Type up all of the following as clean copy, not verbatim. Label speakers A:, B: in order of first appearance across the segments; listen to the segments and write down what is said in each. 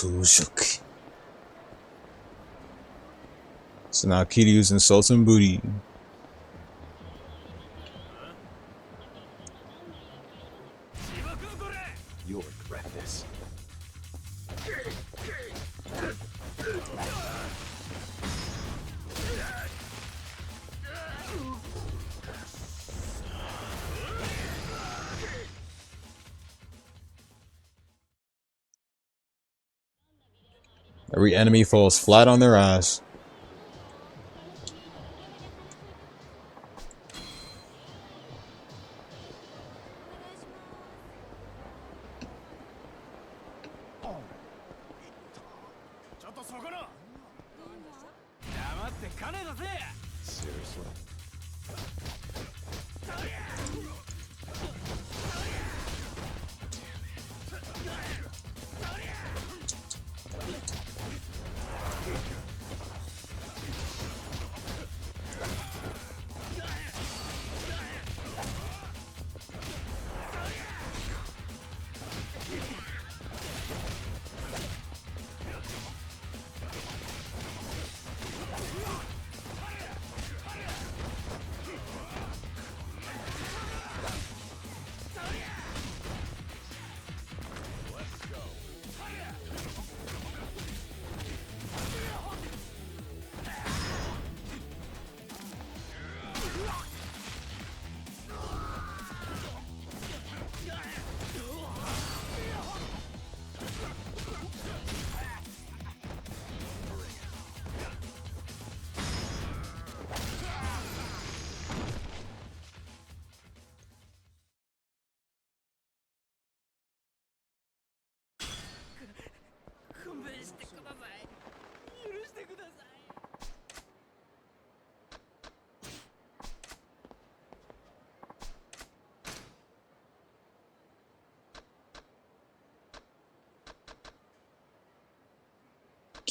A: Toshuk. So now Kiryu's insulting booty.
B: You'll regret this.
A: Every enemy falls flat on their ass.
B: Seriously.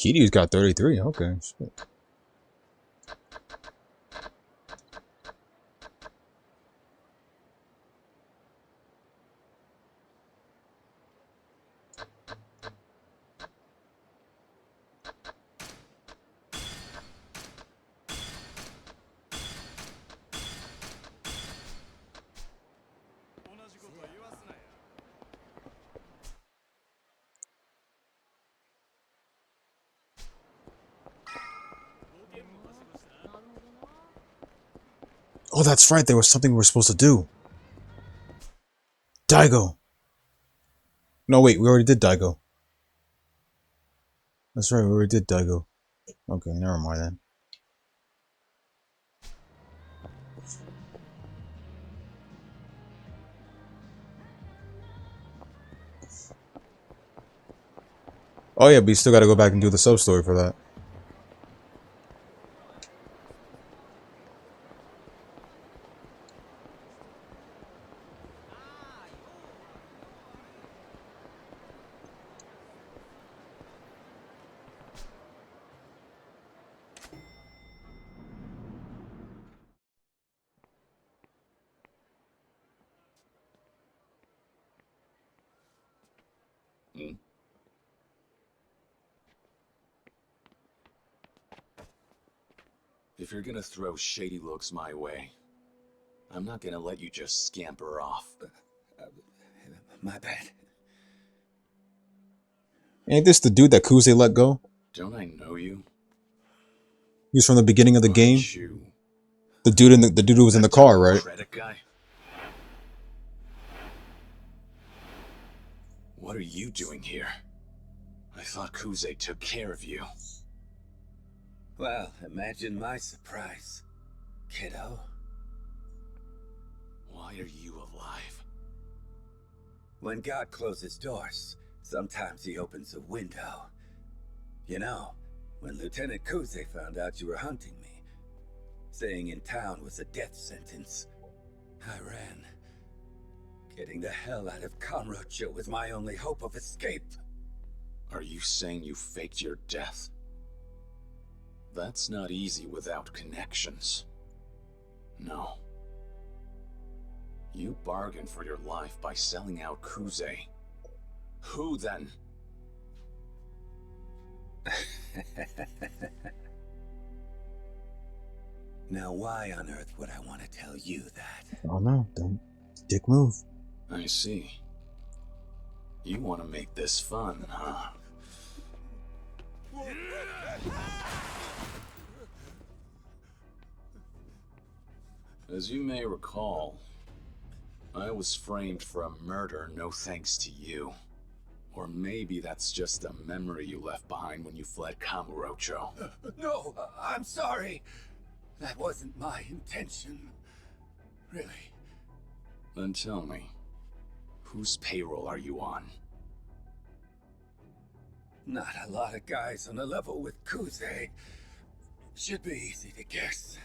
A: Kiryu's got 33. Okay. Shit. Oh, that's right. There was something we were supposed to do. Daigo. No, wait. We already did Daigo. That's right. We already did Daigo. Okay, never mind then. Oh yeah, but you still gotta go back and do the sub story for that.
B: If you're gonna throw shady looks my way, I'm not gonna let you just scamper off.
C: My bad.
A: Ain't this the dude that Kuze let go?
B: Don't I know you?
A: He was from the beginning of the game.
B: Aren't you
A: The dude who was in the car, right?
B: credit guy? What are you doing here? I thought Kuze took care of you.
C: Well, imagine my surprise, kiddo.
B: Why are you alive?
C: When God closes doors, sometimes he opens a window. You know, when Lieutenant Kuze found out you were hunting me, staying in town was a death sentence, I ran. Getting the hell out of Kamurocho was my only hope of escape.
B: Are you saying you faked your death? That's not easy without connections. No. You bargained for your life by selling out Kuze. Who then?
C: Now, why on earth would I want to tell you that?
A: Oh no, don't dick move.
B: I see. You want to make this fun, huh? As you may recall, I was framed for a murder no thanks to you. Or maybe that's just a memory you left behind when you fled Kamurocho.
C: No, I'm sorry. That wasn't my intention. Really.
B: Then tell me, whose payroll are you on?
C: Not a lot of guys on a level with Kuze. Should be easy to guess.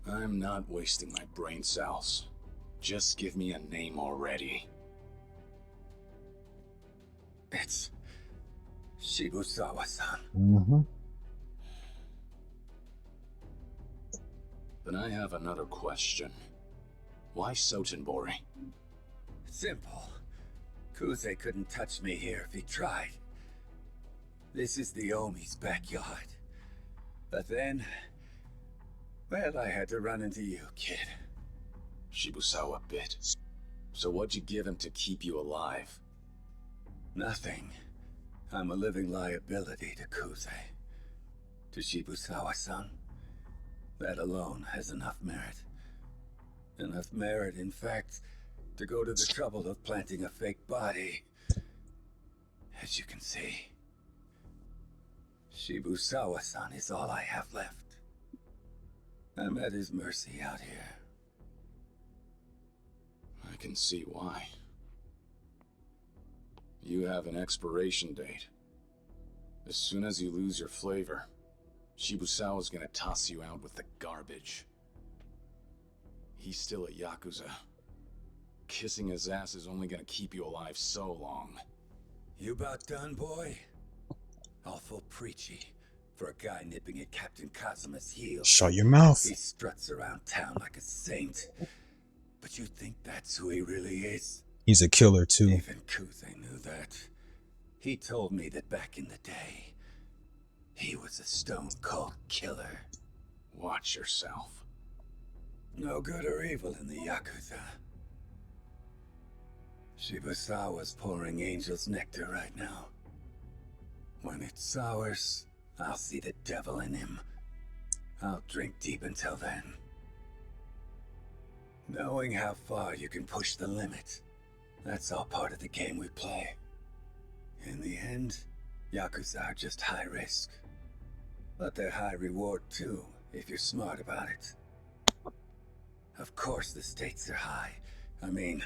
B: I'm not wasting my brain cells. Just give me a name already.
C: It's Shibusawa-san.
A: Mm-hmm.
B: Then I have another question. Why Sotenbori?
C: Simple. Kuze couldn't touch me here if he tried. This is the Omi's backyard. But then, well, I had to run into you, kid.
B: Shibusawa bit. So what'd you give him to keep you alive?
C: Nothing. I'm a living liability to Kuze. To Shibusawa-san. That alone has enough merit. Enough merit, in fact, to go to the trouble of planting a fake body. As you can see, Shibusawa-san is all I have left. I'm at his mercy out here.
B: I can see why. You have an expiration date. As soon as you lose your flavor, Shibusawa's gonna toss you out with the garbage. He's still a Yakuza. Kissing his ass is only gonna keep you alive so long.
C: You about done, boy? Awful preachy for a guy nipping at Captain Kazuma's heels.
A: Shut your mouth.
C: He struts around town like a saint. But you think that's who he really is?
A: He's a killer too.
C: Even Kuze knew that. He told me that back in the day, he was a stone-cold killer.
B: Watch yourself.
C: No good or evil in the Yakuza. Shibusawa's pouring angel's nectar right now. When it sours, I'll see the devil in him. I'll drink deep until then. Knowing how far you can push the limit, that's all part of the game we play. In the end, Yakuza are just high risk. But they're high reward too, if you're smart about it. Of course the stakes are high. I mean,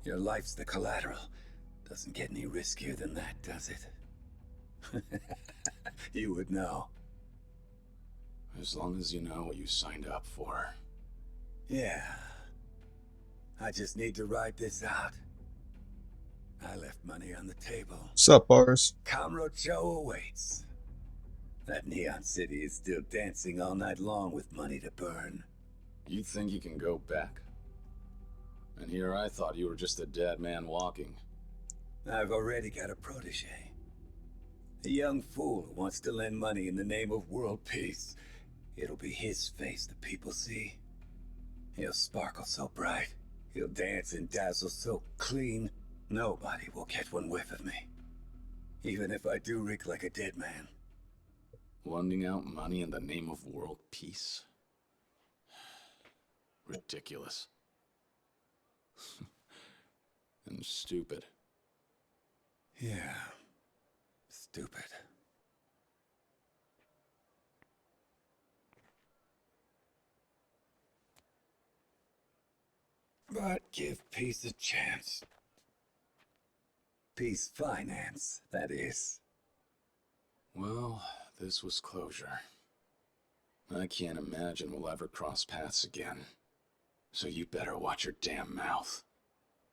C: your life's the collateral. Doesn't get any riskier than that, does it? You would know.
B: As long as you know what you signed up for.
C: Yeah. I just need to ride this out. I left money on the table.
A: What's up, bars?
C: Kamurocho awaits. That neon city is still dancing all night long with money to burn.
B: You think you can go back? And here I thought you were just a dead man walking.
C: I've already got a protege. A young fool who wants to lend money in the name of world peace. It'll be his face the people see. He'll sparkle so bright. He'll dance and dazzle so clean. Nobody will get one whiff of me. Even if I do reek like a dead man.
B: Lending out money in the name of world peace? Ridiculous. And stupid.
C: Yeah. Stupid. But give peace a chance. Peace finance, that is.
B: Well, this was closure. I can't imagine we'll ever cross paths again. So you better watch your damn mouth.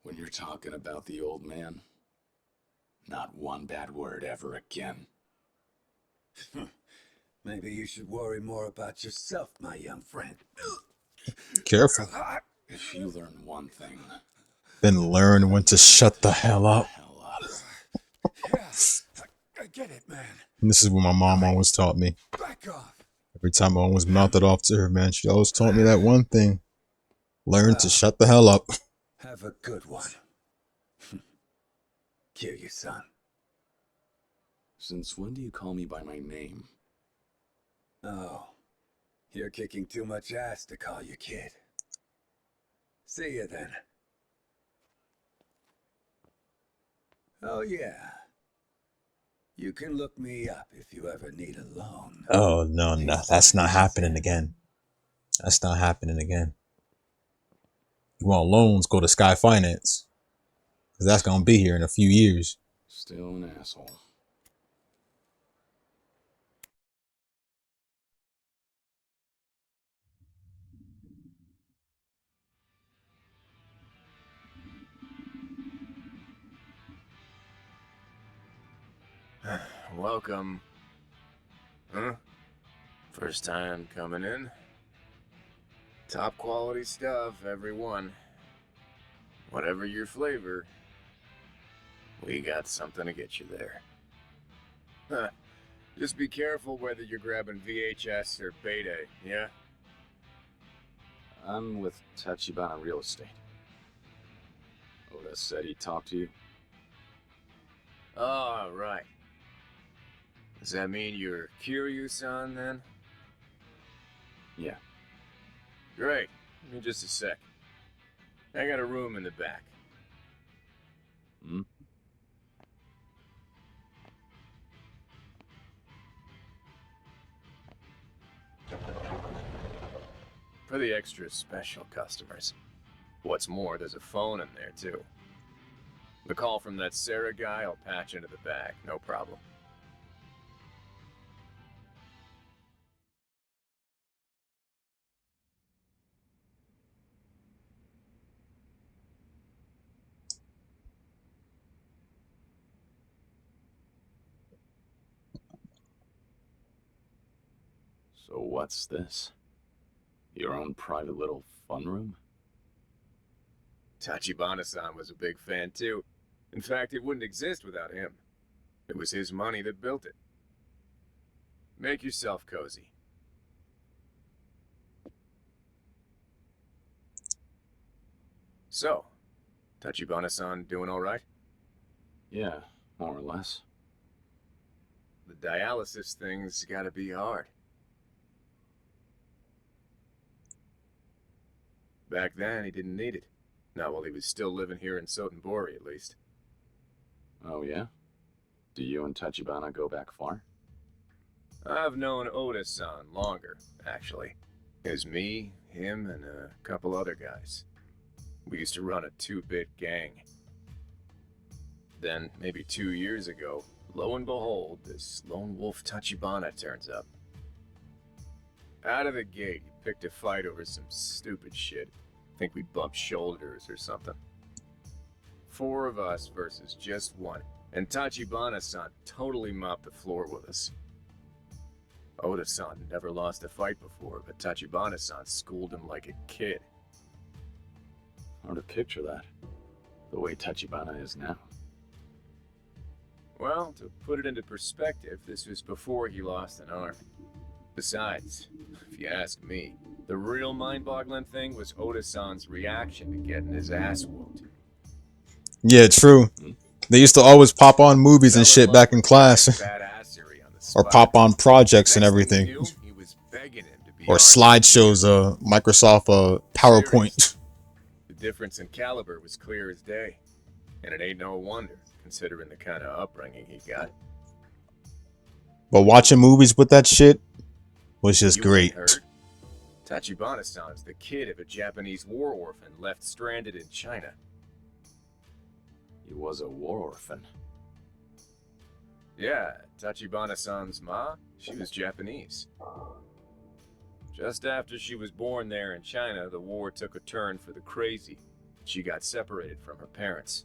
B: When you're talking about the old man, not one bad word ever again.
C: Maybe you should worry more about yourself, my young friend.
A: Careful.
B: If you learn one thing,
A: Then learn when to shut the hell up.
B: hell up.
C: Yeah, I Forget it, man.
A: And this is what my mom always taught me.
C: Back off.
A: Every time I always mouthed it off to her, man, she always taught me that one thing. Learn to
C: Well,
A: shut the hell up.
C: have a good one. Kill your son.
B: Since when do you call me by my name?
C: Oh, you're kicking too much ass to call you kid. See you then. Oh yeah. You can look me up if you ever need a loan.
A: Oh, no, no. That's not happening
C: Yakuza.
A: again. That's not happening again. You want loans, go to Sky Finance. Because that's going to be here in a few years.
B: Still an asshole.
D: Welcome. Huh? First time coming in? Top quality stuff, every one. Whatever your flavor, we got something to get you there. Huh. Just be careful whether you're grabbing VHS or Beta, yeah?
B: I'm with Tachibana Real Estate. Oda said he talked to you.
D: Oh, right. Does that mean you're Kiryu-san, then?
B: Yeah.
D: Great. Give me just a sec. I got a room in the back.
B: Hmm?
D: For the extra special customers. What's more, there's a phone in there, too. The call from that Sarah guy, I'll patch into the back, no problem.
B: So what's this? Your own private little fun room?
D: Tachibana-san was a big fan, too. In fact, it wouldn't exist without him. It was his money that built it. Make yourself cozy. So, Tachibana-san doing all right?
B: Yeah, more or less.
D: The dialysis thing's gotta be hard. Back then, he didn't need it. Not while he was still living here in Sotenbori, at least.
B: Oh yeah? Do you and Tachibana go back far?
D: I've known Oda-san longer, actually. There's me, him, and a couple other guys. We used to run a two-bit gang. Then, maybe 2 years ago, lo and behold, this lone wolf Tachibana turns up. Out of the gate, he picked a fight over some stupid shit. Think we bumped shoulders or something. 4 of us versus just 1, and Tachibana-san totally mopped the floor with us. Oda-san never lost a fight before, but Tachibana-san schooled him like a kid.
B: Hard to picture that. The way Tachibana is now.
D: Well, to put it into perspective, this was before he lost an arm. Besides, if you ask me, the real mind-boggling thing was Oda-san's reaction to getting his ass whooped.
A: Yeah, true. They used to always pop on movies and shit back in class.
D: Badassery on the
A: Or
D: spot.
A: pop on projects and
D: Next thing
A: everything.
D: we knew, he was begging him to be
A: Or
D: honest.
A: slideshows, Microsoft PowerPoint.
D: The difference in caliber was clear as day. And it ain't no wonder, considering the kind of upbringing he got.
A: But watching movies with that shit was just
D: You
A: great.
D: ain't heard? Tachibana-san's the kid of a Japanese war orphan left stranded in China.
B: He was a war orphan.
D: Yeah, Tachibana-san's ma, she was Japanese. Just after she was born there in China, the war took a turn for the crazy. She got separated from her parents.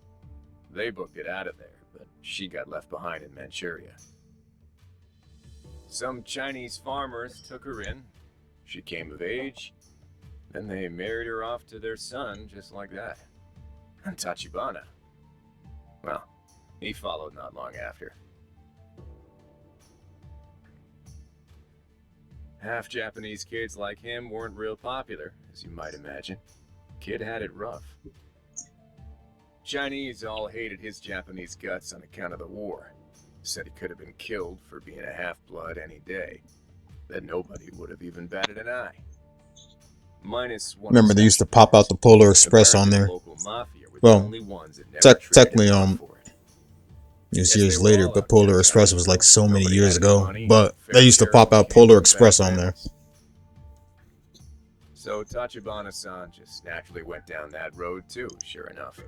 D: They booked it out of there, but she got left behind in Manchuria. Some Chinese farmers took her in. She came of age. Then they married her off to their son, just like that. And Tachibana, well, he followed not long after. Half Japanese kids like him weren't real popular, as you might imagine. Kid had it rough. Chinese all hated his Japanese guts on account of the war. Said he could have been killed for being a half-blood any day. That nobody would have even batted an eye. Minus one.
A: Remember, they used to pop out the Polar Express on there.
D: Local mafia were the
A: Well,
D: only ones that never traded
A: technically,
D: for it.
A: it was
D: Guess
A: years
D: they were
A: later,
D: all
A: but
D: out
A: Polar
D: there
A: Express
D: trying
A: was
D: to
A: like so many
D: nobody
A: years
D: had any
A: ago.
D: money,
A: But
D: fair
A: they used to
D: share
A: pop out
D: came
A: Polar
D: from
A: Express
D: back
A: on there.
D: families. So Tachibana-san just naturally went down that road too, sure enough.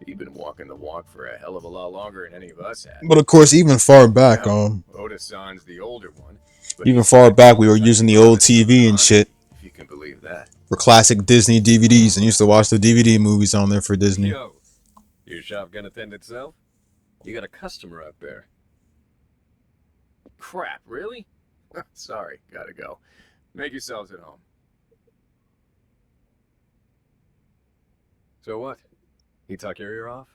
D: He'd been walking the walk for a hell of a lot longer than any of us had.
A: But of course, even far back,
D: Now, Oda-san's the older one. But
A: even
D: he's
A: far
D: still
A: back, we were using the old
D: Tachibana-san
A: TV and
D: on,
A: shit
D: if you can believe that.
A: for classic Disney DVDs, and used to watch the DVD movies on there for Disney.
E: Yo, your shop gonna tend itself? You got a customer out there.
D: Crap, really? Sorry, gotta go. Make yourselves at home.
E: So what? He talk your ear off?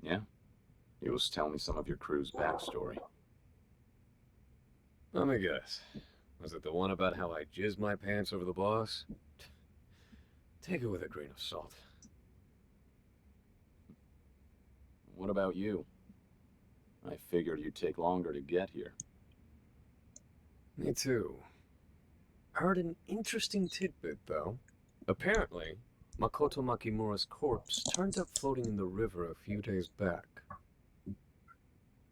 B: Yeah? He was telling me some of your crew's backstory.
E: Let me guess. Was it the one about how I jizzed my pants over the boss? Take it with a grain of salt.
B: What about you? I figured you'd take longer to get here.
E: Me too. Heard an interesting tidbit, though. Apparently, Makoto Makimura's corpse turned up floating in the river a few days back.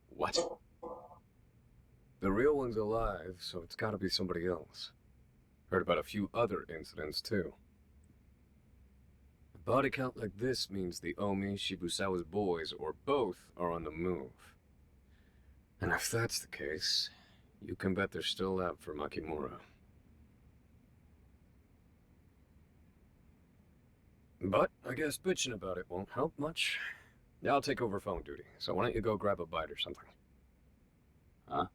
B: What?
E: The real one's alive, so it's gotta be somebody else. Heard about a few other incidents, too. A body count like this means the Omi, Shibusawa's boys, or both are on the move. And if that's the case, you can bet they're still out for Makimura. But I guess bitching about it won't help much. I'll take over phone duty, so why don't you go grab a bite or something?
B: Huh?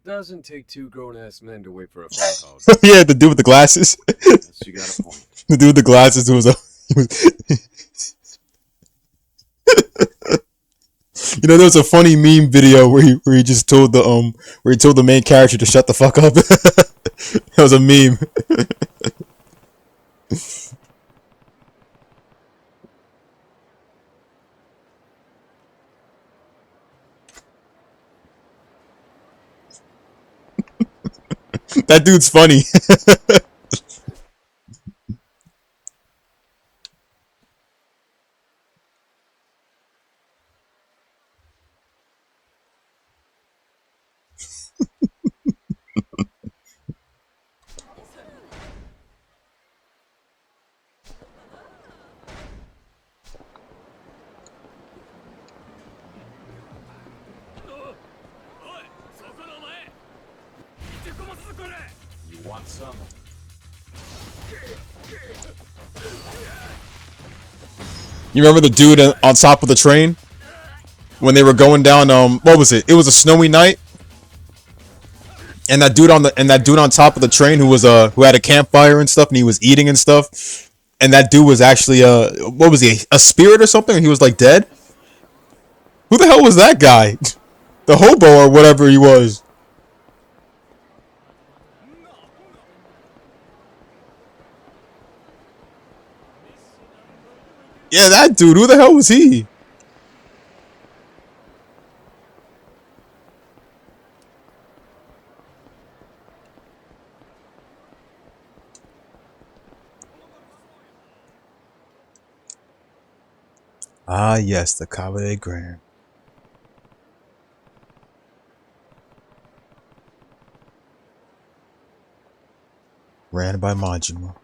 E: Doesn't take two grown-ass men to wait for a phone call.
A: Yeah, the dude with the glasses.
B: Guess you got a point.
A: The dude with the glasses who was a. You know, there was a funny meme video where he just told the main character to shut the fuck up. That was a meme. That dude's funny.
B: You want some?
A: You remember the dude on top of the train when they were going down? What was it? It was a snowy night, and that dude on top of the train who had a campfire and stuff, and he was eating and stuff, and that dude was actually what was he, a spirit or something? He was like dead. Who the hell was that guy? The hobo or whatever he was. Yeah, that dude. Who the hell was he? Ah, yes, the Cavalier Grand. Ran by Majima.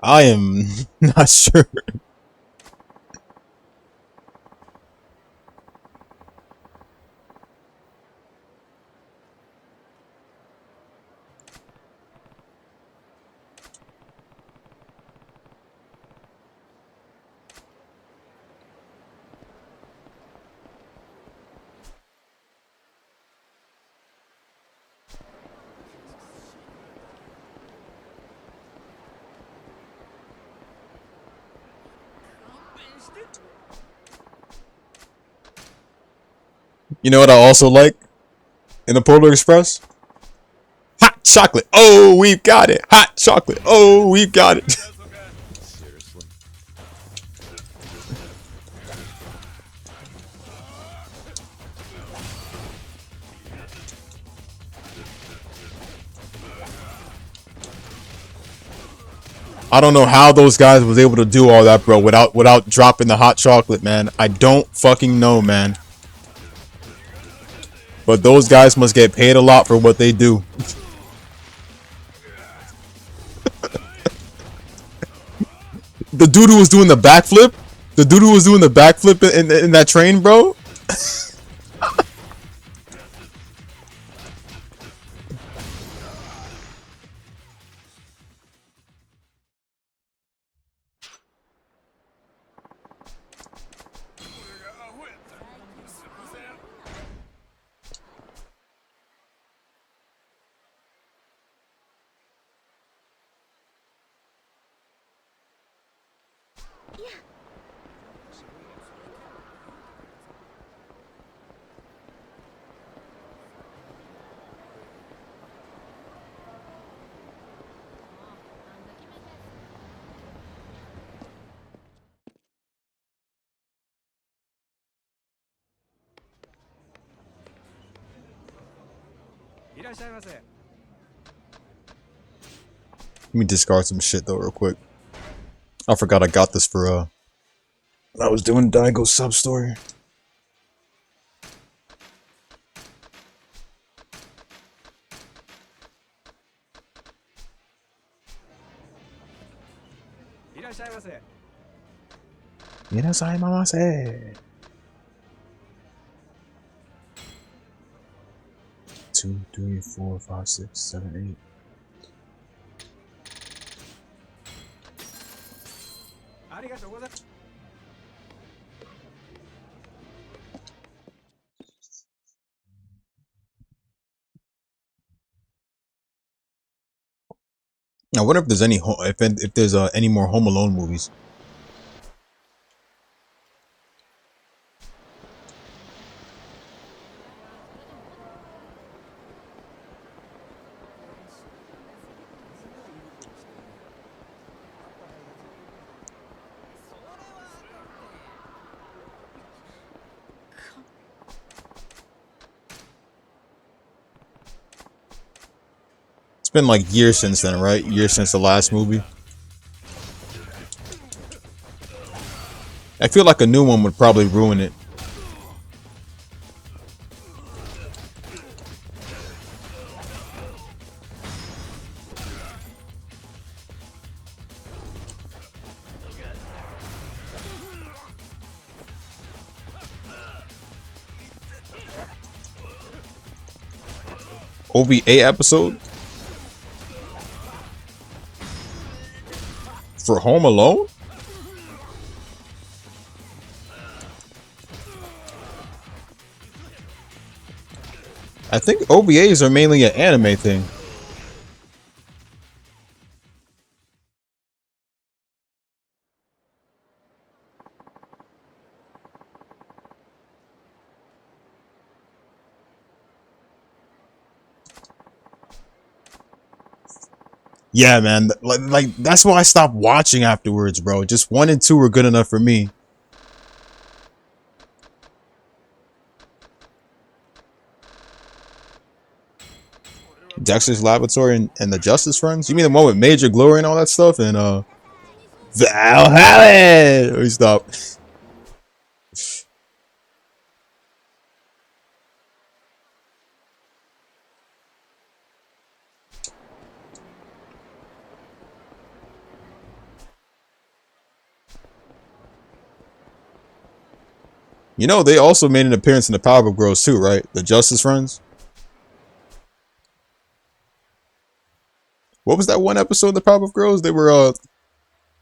A: I am not sure. You know what I also like in the Polar Express? Hot chocolate. Oh, we've got it. Hot chocolate. Oh, we've got it.
E: Seriously?
A: I don't know how those guys was able to do all that, bro, without dropping the hot chocolate, man. I don't fucking know, man. But those guys must get paid a lot for what they do. The dude who was doing the backflip, in that train, bro. Let me discard some shit though, real quick. I forgot I got this for when I was doing Daigo's sub story. Irashaimamase. 2, 3, 4, 5, 6, 7, 8. I wonder if there's if there's any more Home Alone movies. It's been like years since then, right? Years since the last movie. I feel like a new one would probably ruin it. OVA episode for Home Alone? I think OVAs are mainly an anime thing. Yeah, man. Like that's why I stopped watching afterwards, bro. Just 1 and 2 were good enough for me. Dexter's Laboratory and the Justice Friends? You mean the one with Major Glory and all that stuff? And Valhalla! Let me stop. You know, they also made an appearance in the Powerpuff Girls too, right? The Justice Friends. What was that one episode of the Powerpuff Girls? They were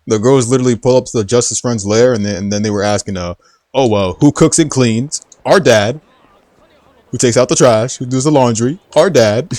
A: the girls literally pull up to the Justice Friends lair, and then they were asking who cooks and cleans? Our dad. Who takes out the trash? Who does the laundry? Our dad.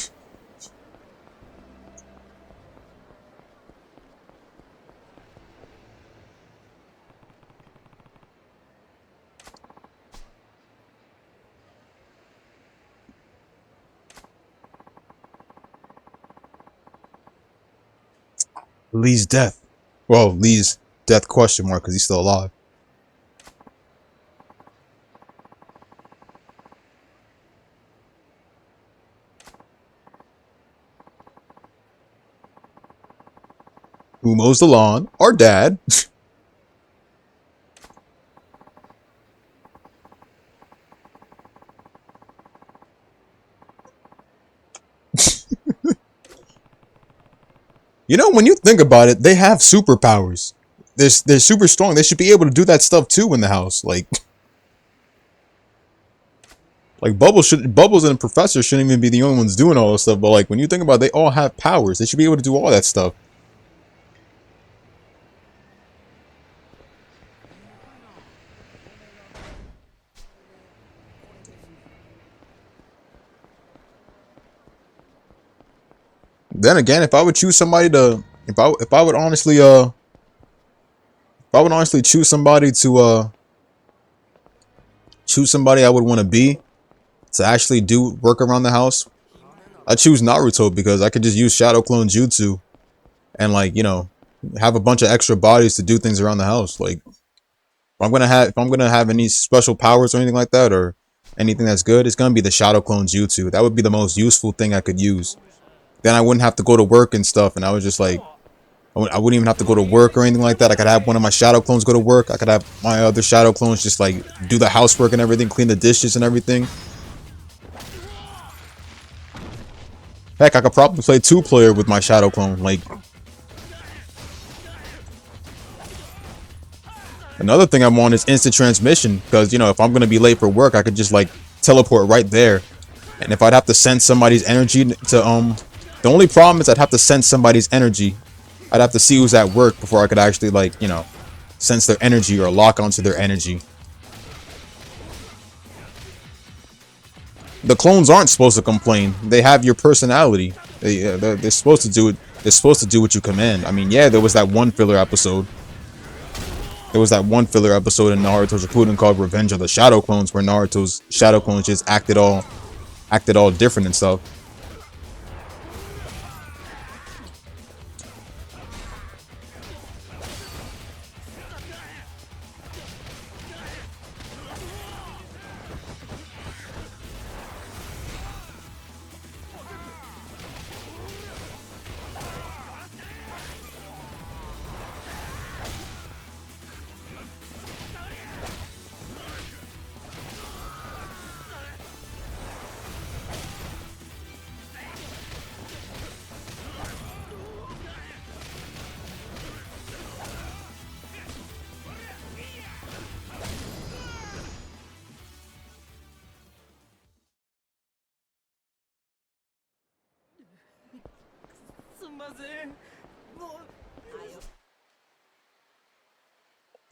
A: Lee's death. Well, Lee's death question mark because he's still alive. Who mows the lawn? Our dad. You know, when you think about it, they have superpowers. They're super strong. They should be able to do that stuff too in the house. Like Bubbles and the Professor shouldn't even be the only ones doing all this stuff. But like when you think about it, they all have powers. They should be able to do all that stuff. Then again, if I would choose somebody to, if I would honestly choose somebody to choose somebody I would want to be to actually do work around the house, I choose Naruto because I could just use Shadow Clone Jutsu and like, you know, have a bunch of extra bodies to do things around the house. Like if I'm gonna have any special powers or anything like that or anything that's good, it's gonna be the Shadow Clone Jutsu. That would be the most useful thing I could use. Then I wouldn't have to go to work and stuff, and I was just like I wouldn't even have to go to work or anything like that. I could have one of my shadow clones go to work. I could have my other shadow clones just like do the housework and everything, clean the dishes and everything. Heck, I could probably play 2-player with my shadow clone. Like, another thing I want is instant transmission because, you know, if I'm going to be late for work, I could just like teleport right there. And if I'd have to send somebody's energy to, the only problem is I'd have to send somebody's energy. I'd have to see who's at work before I could actually like, you know, sense their energy or lock onto their energy. The clones aren't supposed to complain. They have your personality. They're supposed to do it. They're supposed to do what you command. I mean, yeah, there was that one filler episode. There was that one filler episode in Naruto Shippuden called Revenge of the Shadow Clones, where Naruto's Shadow Clones just acted all different and stuff.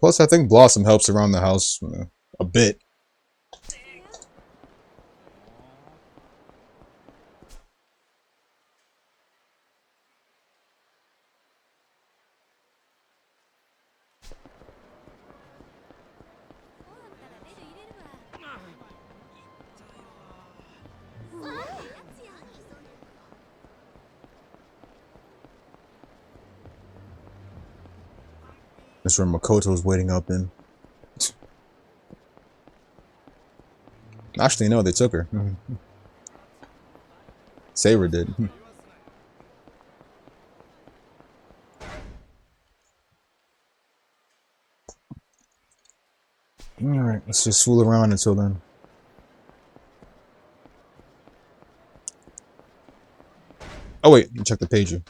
A: Plus, I think Blossom helps around the house a bit. That's where Makoto's waiting up in. Actually, no, they took her. Saber did. Alright, let's just fool around until then. Oh wait, let me check the pager.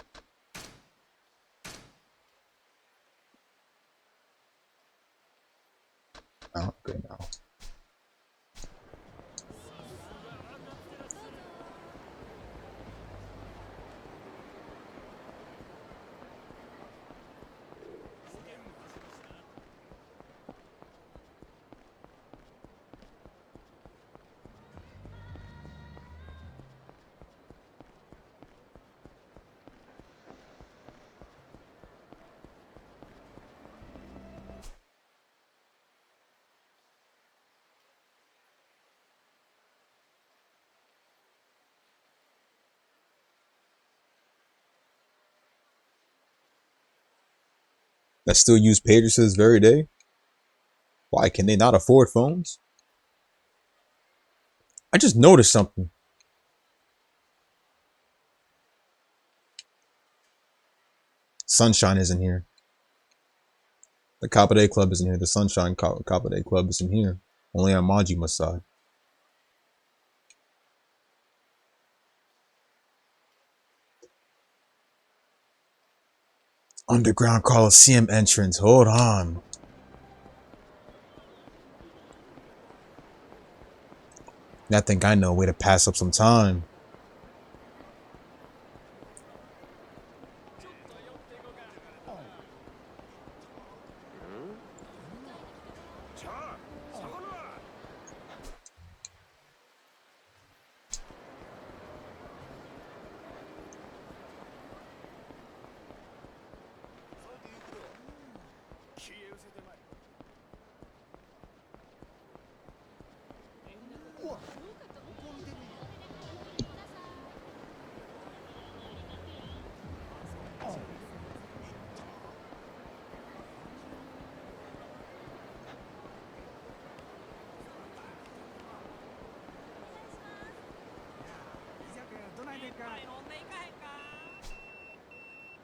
A: Oh, okay, now. that still use pagers to this very day? Why can they not afford phones? I just noticed something. Sunshine isn't here. The Kappa Club isn't here. The Sunshine Kappa Club isn't here. Only on Majima's side. Underground Coliseum entrance. Hold on. I think I know a way to pass up some time.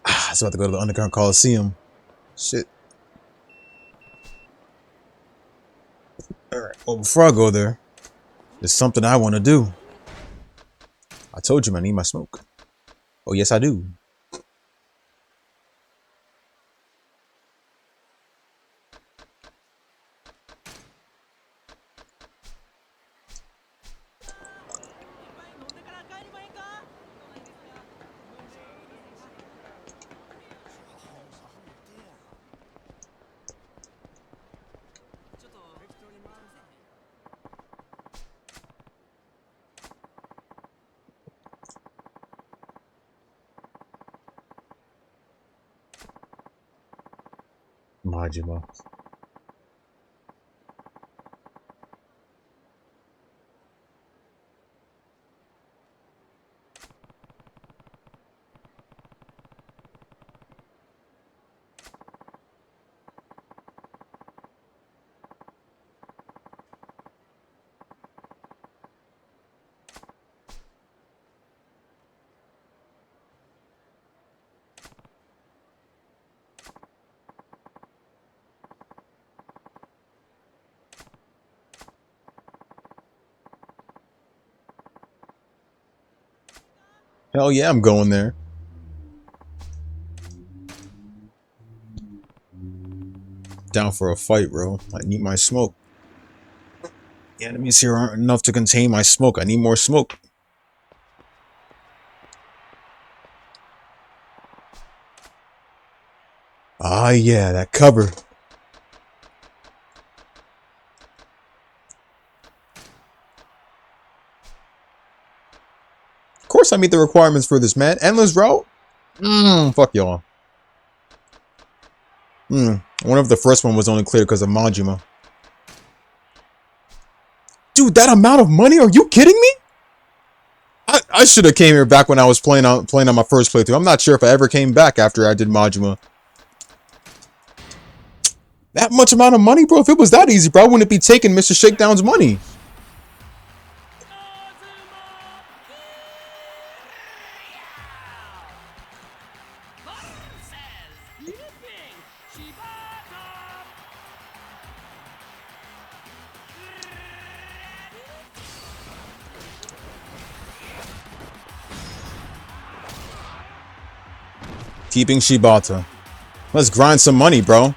A: I was about to go to the Underground Coliseum. Shit. Alright. Well, before I go there, there's something I want to do. I told you I need my smoke. Oh, yes, I do. Majima. Hell yeah, I'm going there. Down for a fight, bro. I need my smoke. The enemies here aren't enough to contain my smoke. I need more smoke. Ah, yeah, that cover. Of course I meet the requirements for this, man. Endless route? Fuck y'all. I wonder if the first one was only clear because of Majima. Dude, that amount of money? Are you kidding me? I should have came here back when I was playing on my first playthrough. I'm not sure if I ever came back after I did Majima. That much amount of money, bro? If it was that easy, bro, I wouldn't be taking Mr. Shakedown's money. Keeping Shibata. Let's grind some money, bro.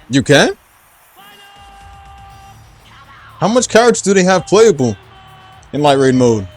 A: You can? How much characters do they have playable in light raid mode?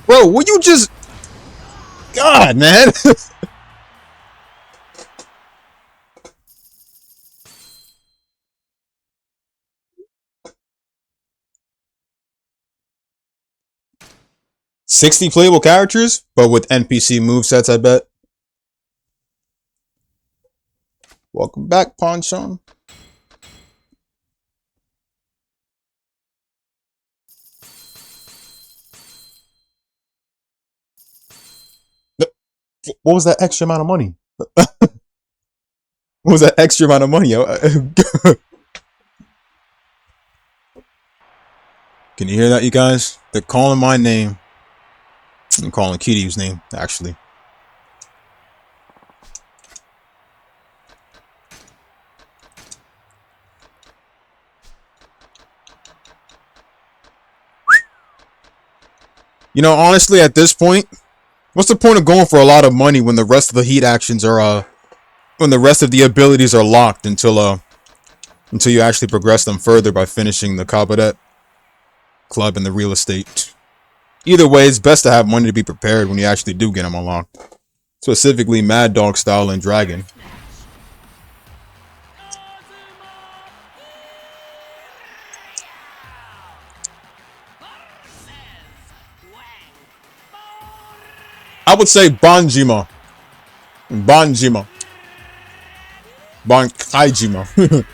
A: Bro, will you just... God, man. 60 playable characters, but with NPC movesets, I bet. Welcome back, Ponchon. What was that extra amount of money? What was that extra amount of money? Can you hear that, you guys? They're calling my name. I'm calling Kiryu's name, actually. You know, honestly, at this point, what's the point of going for a lot of money when the rest of the heat actions are, when the rest of the abilities are locked until you actually progress them further by finishing the cabaret club and the real estate. Either way, it's best to have money to be prepared when you actually do get them unlocked. Specifically, Mad Dog Style and Dragon. I would say Banjima. Banjima. Bankaijima.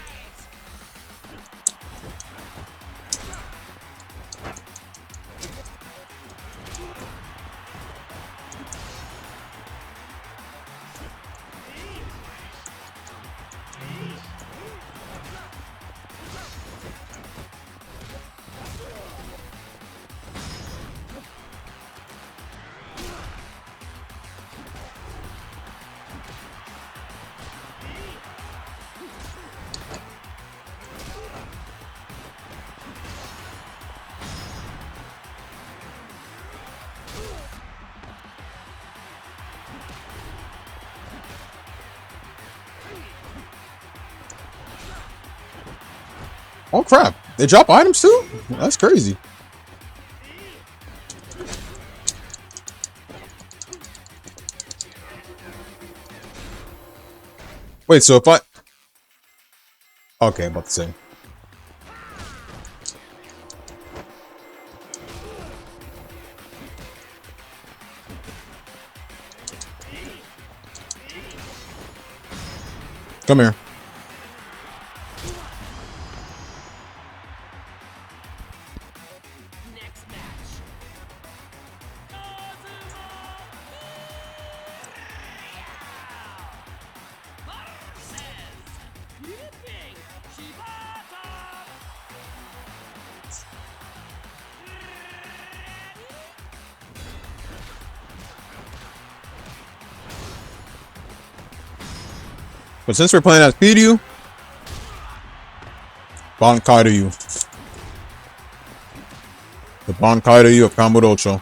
A: Oh crap, they drop items too? That's crazy. Wait, so if I... Okay, I'm about to say. Come here. But since we're playing as Kiryu, Bankai-Ryu. The Bankai-Ryu of Kamurocho.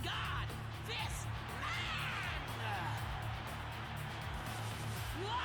F: God! This man! What?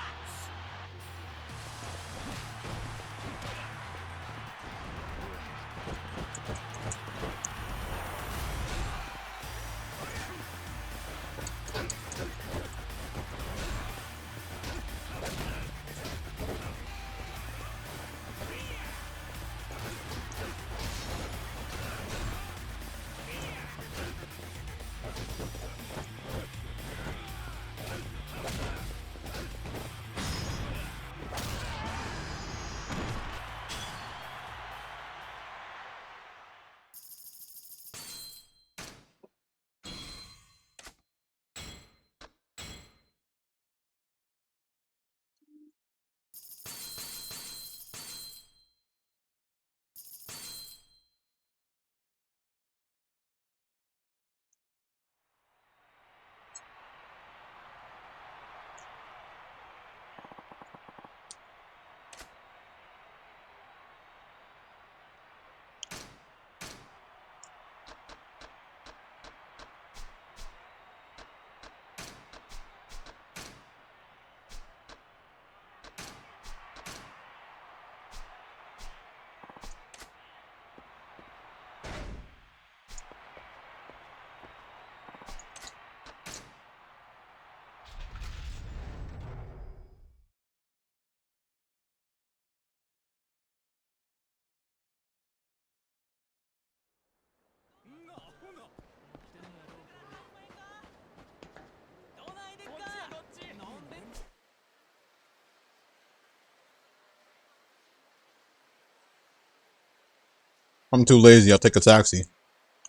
A: I'm too lazy. I'll take a taxi.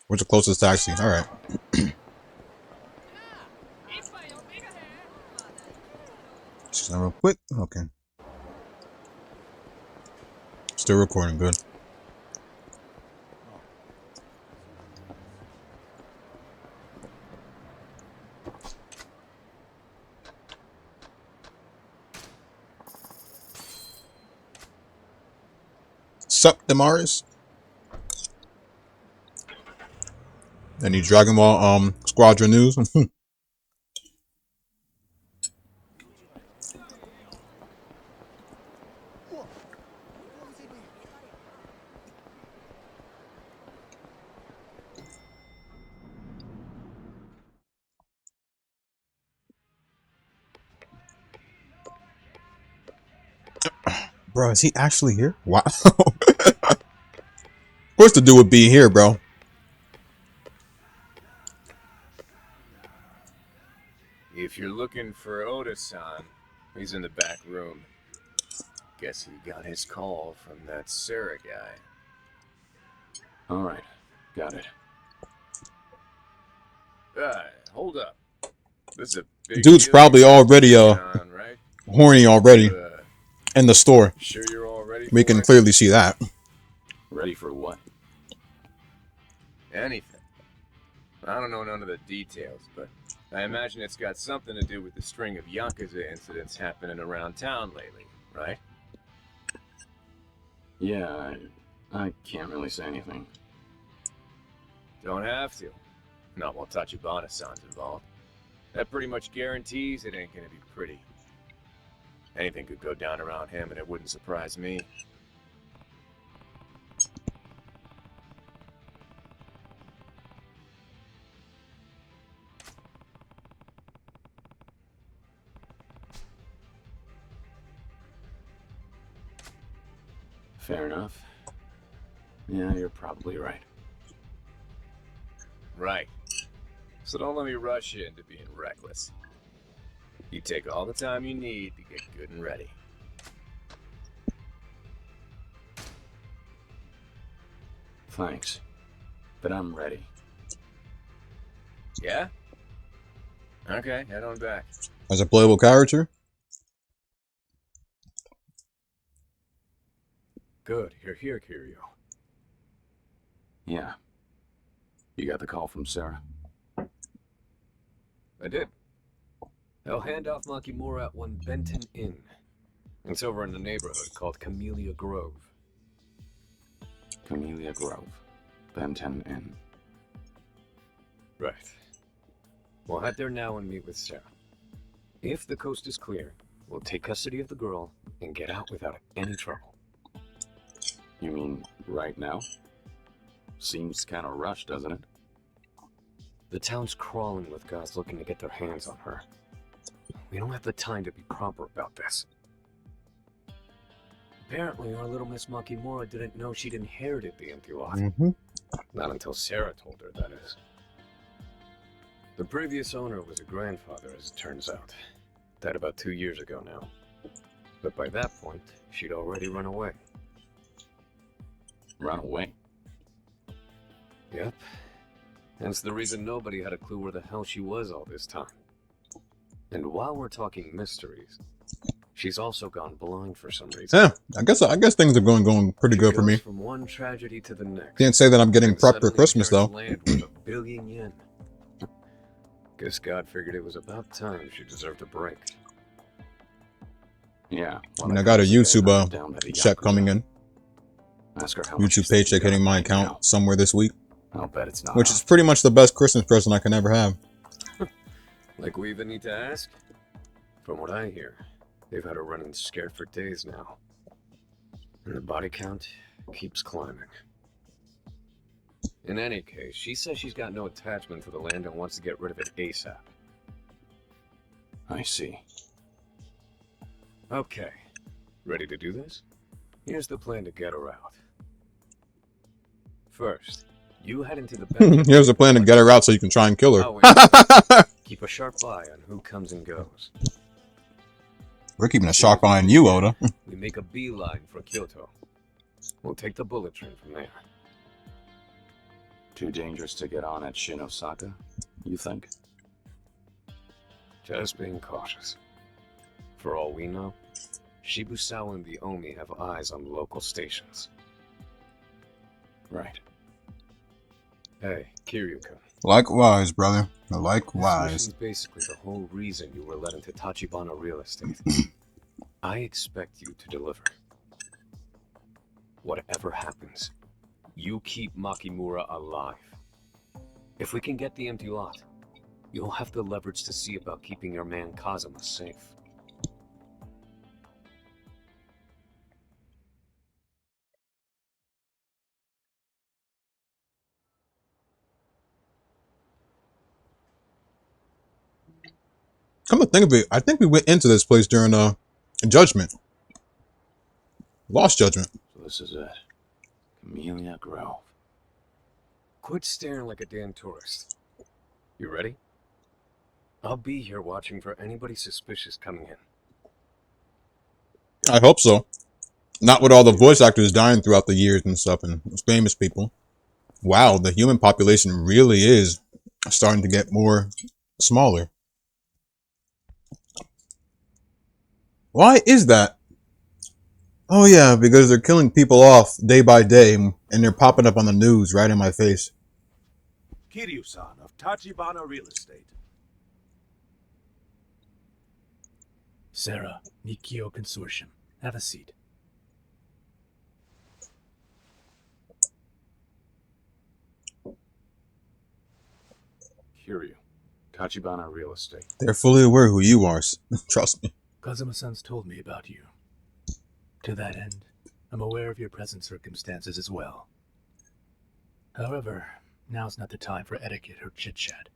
A: Where's the closest taxi? All right. Just real quick. Okay. Still recording. Good. Sup, Damaris? Any Dragon Ball Squadron news? Bro, is he actually here? Wow. What's to do with being here, bro?
D: If you're looking for Oda-san, he's in the back room. Guess he got his call from that Sarah guy.
B: Alright, got it.
D: Hold up. This is a big
A: Dude's
D: deal
A: probably
D: you got
A: already
D: going on, right?
A: horny already
D: You,
A: in the store.
D: sure you're all ready
A: We
D: for
A: can
D: it?
A: clearly see that.
B: Ready for what?
D: Anything. I don't know none of the details, but I imagine it's got something to do with the string of Yakuza incidents happening around town lately, right?
B: Yeah, I can't really say anything.
D: Don't have to. Not while Tachibana-san's involved. That pretty much guarantees it ain't gonna be pretty. Anything could go down around him and it wouldn't surprise me.
B: Fair enough. Yeah, you're probably right.
D: Right. So don't let me rush you into being reckless. You take all the time you need to get good and ready.
B: Thanks. But I'm ready.
D: Yeah? Okay, head on back.
A: As a playable character?
E: Good, you're here, Kiryu.
B: Yeah. You got the call from Sarah?
E: I did. They'll hand off Makimura at one Benton Inn. It's over in the neighborhood called Camellia Grove.
B: Camellia Grove. Benton Inn.
E: Right. We'll head there now and meet with Sarah. If the coast is clear, we'll take custody of the girl and get out without any trouble.
B: You mean right now? Seems kind of rushed, doesn't it?
E: The town's crawling with guys looking to get their hands on her. We don't have the time to be proper about this. Apparently, our little Miss Makimura didn't know she'd inherited the empty lot.
A: Mm-hmm.
E: Not until Sarah told her, that is. The previous owner was a grandfather, as it turns out. Died about 2 years ago now. But by that point, she'd already run away.
B: Run away.
E: Yep. Hence the reason nobody had a clue where the hell she was all this time. And while we're talking mysteries, she's also gone blind for some reason.
A: Yeah, I guess things are going pretty good for me.
E: From one tragedy to the next.
A: Can't say that I'm getting
E: And
A: prepped for
E: suddenly
A: Christmas
E: turns
A: though.
E: land with $1 billion yen. Guess God figured it was about time she deserved a break.
B: Yeah.
A: I mean, I got a YouTube check coming in.
B: Ask her how much
A: YouTube
B: she's thinking
A: paycheck hitting
B: about
A: my
B: right now.
A: account somewhere this week,
B: I'll bet it's not.
A: which is pretty much the best Christmas present I can ever have.
E: Like we even need to ask? From what I hear, they've had her running scared for days now. And the body count keeps climbing. In any case, she says she's got no attachment to the land and wants to get rid of it ASAP.
B: I see.
E: Okay. Ready to do this? Here's the plan to get her out. First, you head into the bedroom.
A: Here's a plan to get her out so you can try and kill her.
E: Oh, wait. Keep a sharp eye on who comes and goes.
A: We're keeping a sharp eye on you, Oda.
E: We make a beeline for Kyoto. We'll take the bullet train from there.
B: Too dangerous to get on at Shinosaka, you think?
E: Just being cautious. For all we know, Shibusawa and the Omi have eyes on local stations.
B: Right.
E: Hey, Kiryu-kun.
A: Likewise, brother.
E: This
A: Likewise.
E: mission's basically the whole reason you were led into Tachibana Real Estate. I expect you to deliver. Whatever happens, you keep Makimura alive. If we can get the empty lot, you'll have the leverage to see about keeping your man Kazuma safe.
A: Come to think of it, I think we went into this place during Judgment. Lost Judgment.
B: So this is it. Camellia Grove.
E: Quit staring like a damn tourist. You ready? I'll be here watching for anybody suspicious coming in.
A: I hope so. Not with all the voice actors dying throughout the years and stuff and famous people. Wow, the human population really is starting to get more smaller. Why is that? Oh yeah, because they're killing people off day by day and they're popping up on the news right in my face.
G: Kiryu-san of Tachibana Real Estate. Sarah, Nikio Consortium. Have a seat.
B: Kiryu. Tachibana Real Estate.
A: They're fully aware who you are. Trust me.
G: Kazuma-san's told me about you. To that end, I'm aware of your present circumstances as well. However, now's not the time for etiquette or chit-chat.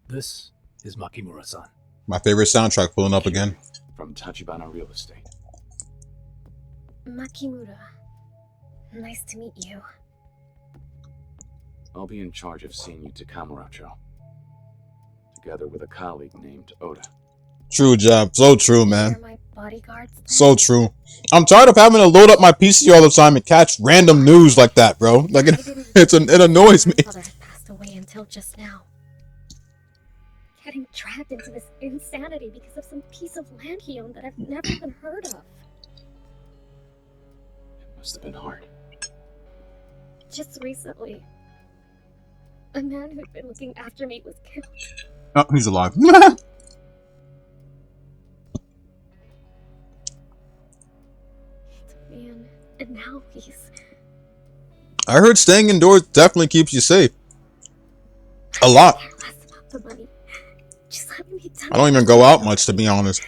G: This is Makimura-san.
A: My favorite soundtrack pulling up again.
B: From Tachibana Real Estate.
H: Makimura. Nice to meet you.
B: I'll be in charge of seeing you to Kamurocho. Together with a colleague named Oda.
A: True job. So true, man.
H: You're my bodyguards. then?
A: So true. I'm tired of having to load up my PC all the time and catch random news like that, bro. Like
H: I didn't
A: it annoys me.
H: My grandfather had passed away until just now. Getting dragged into this insanity because of some piece of land he owned that I've never even heard of.
B: It must have been hard.
H: Just recently, A man who'd been looking after me was killed.
A: Oh, he's alive.
H: Man, and now he's...
A: I heard staying indoors definitely keeps you safe. A lot.
H: I care less about the money. Just let me done.
A: I don't even go out much, to be honest.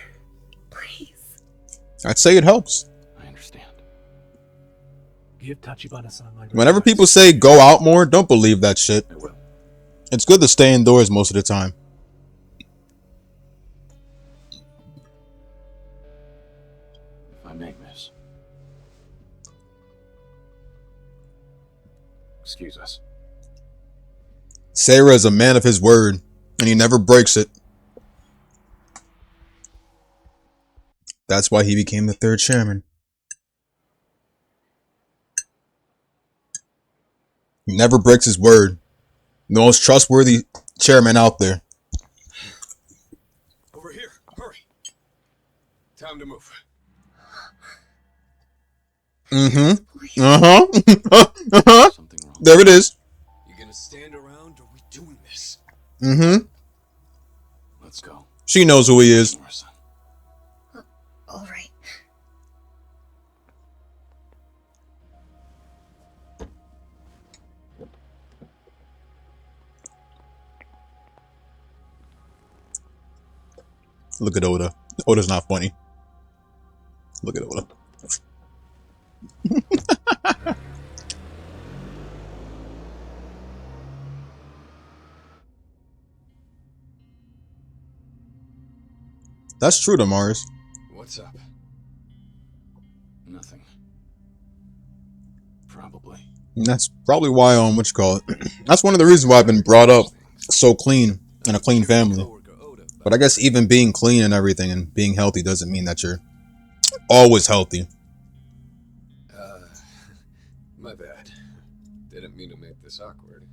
H: Please.
A: I'd say it helps.
B: I understand.
G: Give Tachibana-san my
A: Whenever
G: regards.
A: people say go out more, don't believe that shit.
B: I will.
A: It's good to stay indoors most of the time.
B: If I may, miss. Excuse us.
A: Sarah is a man of his word, and he never breaks it. That's why he became the third chairman. He never breaks his word. The most trustworthy chairman out there.
E: Over here, hurry. Time to move.
A: Mm-hmm. Uh-huh.
B: Something wrong.
A: There it is.
E: You gonna stand around or we doing this?
A: Mm-hmm.
B: Let's go.
A: She knows who he is.
B: Morrison.
H: All right.
A: Look at Oda. Oda's not funny. Look at Oda. That's true, Damaris.
E: What's up?
B: Nothing. Probably.
A: And that's probably why, what you call it. That's one of the reasons why I've been brought up so clean in a clean family. But I guess even being clean and everything and being healthy doesn't mean that you're always healthy.
E: My bad. Didn't mean to make this awkward.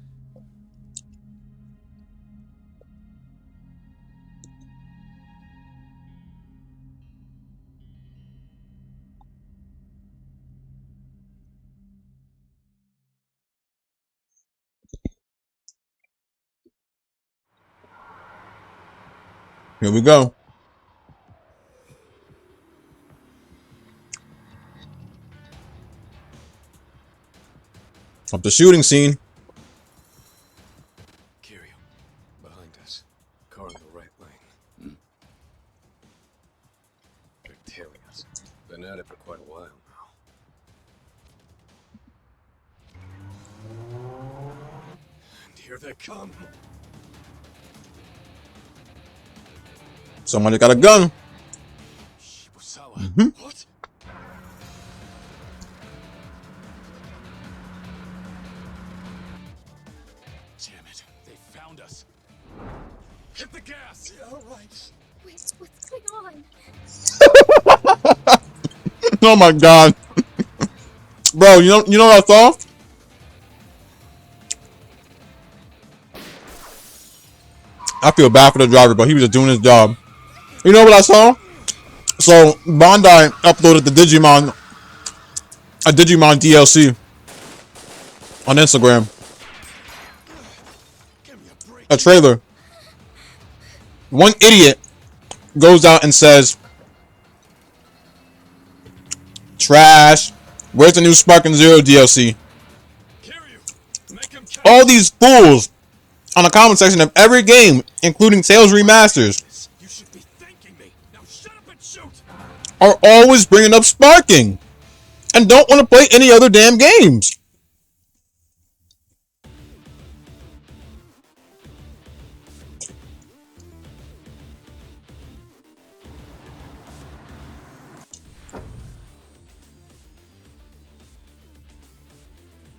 A: Here we go. Up the shooting scene.
E: Kiryu, behind us. Car in the right lane. They're tailing us. Been at it for quite a while now. And here they come.
A: Somebody got a gun.
E: Shibusawa. What? Damn it. They found us. Hit the gas. Yeah, all right.
H: Wait, what's going on?
A: Oh my god. Bro, you know what I saw? I feel bad for the driver, but he was just doing his job. You know what I saw? So Bondi uploaded the a Digimon DLC on Instagram. A trailer. One idiot goes out and says, "Trash. Where's the new Sparking Zero DLC?" All these fools on the comment section of every game, including Tales Remasters,
E: You should be thanking me. Now shut up and shoot.
A: are always bringing up Sparking and don't want to play any other damn games.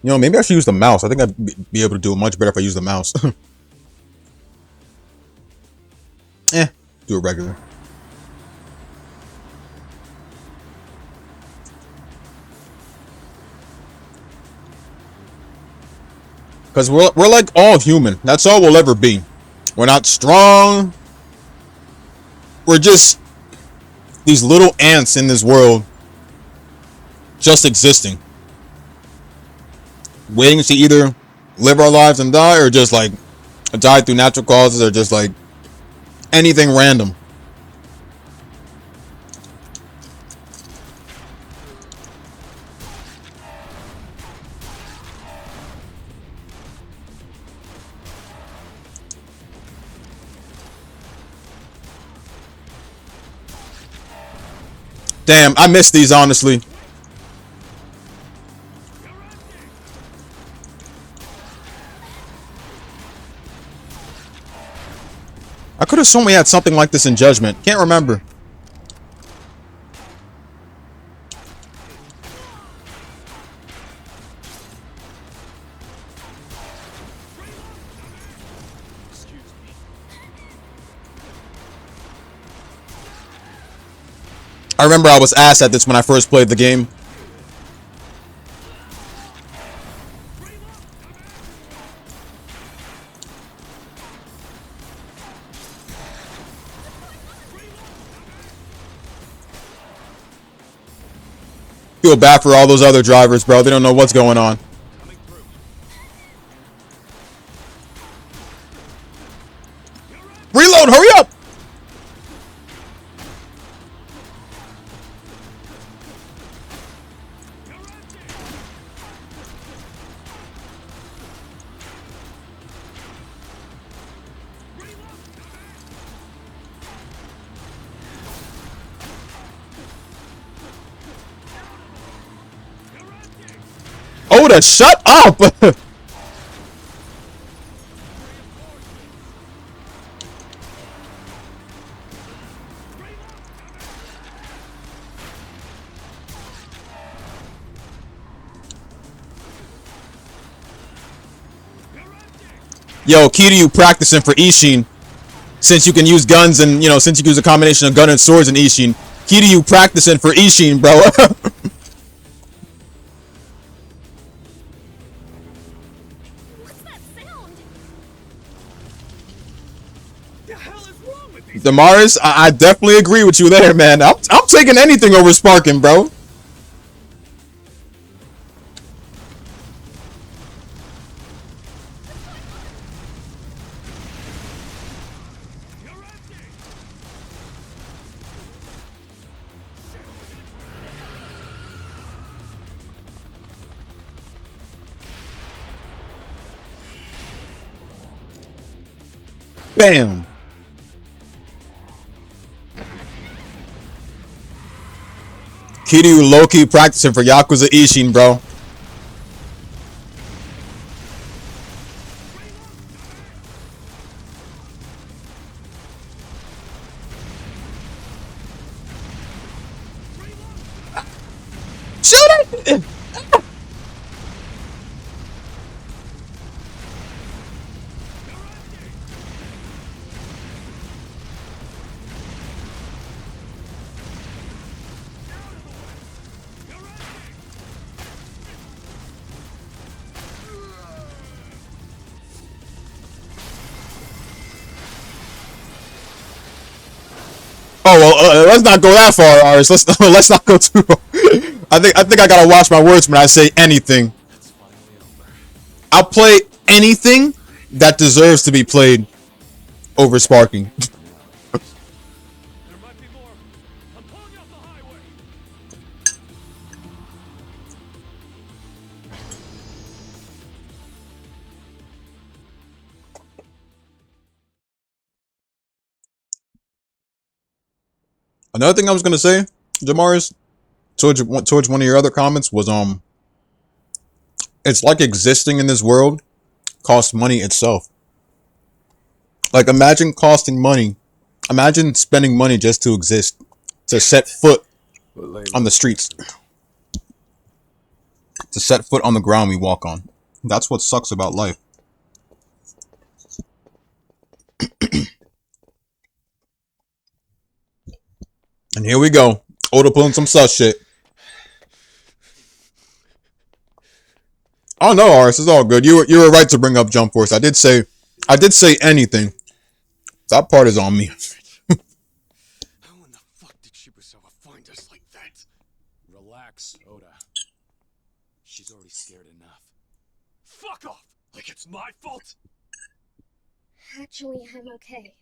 A: You know, maybe I should use the mouse. I think I'd be able to do it much better if I use the mouse. Do it regular. Because we're like all human. That's all we'll ever be. We're not strong. We're just these little ants in this world, just existing, waiting to either live our lives and die, or just like die through natural causes, or just like anything random. Damn, I miss these, honestly. I could have sworn we had something like this in Judgment. Can't remember. I remember I was ass at this when I first played the game. Feel bad for all those other drivers, bro. They don't know what's going on. Reload, hurry up! Oda, shut up! Yo, key to you practicing for Ishin. Since you can use guns and, since you can use a combination of gun and swords in Ishin. Key to you practicing for Ishin, bro.
H: What's that sound?
C: The hell is wrong with these?
A: Damaris, I definitely agree with you there, man. I'm taking anything over sparking, bro. Bam. Kiryu low-key practicing for Yakuza Ishin, bro. Shoot it! Oh well, let's not go that far, Aris. Let's not go too. I think I gotta watch my words when I say anything. I'll play anything that deserves to be played over sparking. Another thing I was gonna say, Jamaris, towards one of your other comments was it's like existing in this world costs money itself. Like imagine costing money, imagine spending money just to exist, to set foot on the streets, to set foot on the ground we walk on. That's what sucks about life. And here we go, Oda pulling some sus shit. Oh no, Aris, it's all good. You were right to bring up Jump Force. I did say anything. That part is on me.
B: How in the fuck did Shibusawa find us like that? Relax, Oda. She's already scared enough. Fuck off! Like it.
E: my fault?
H: Actually, I'm okay.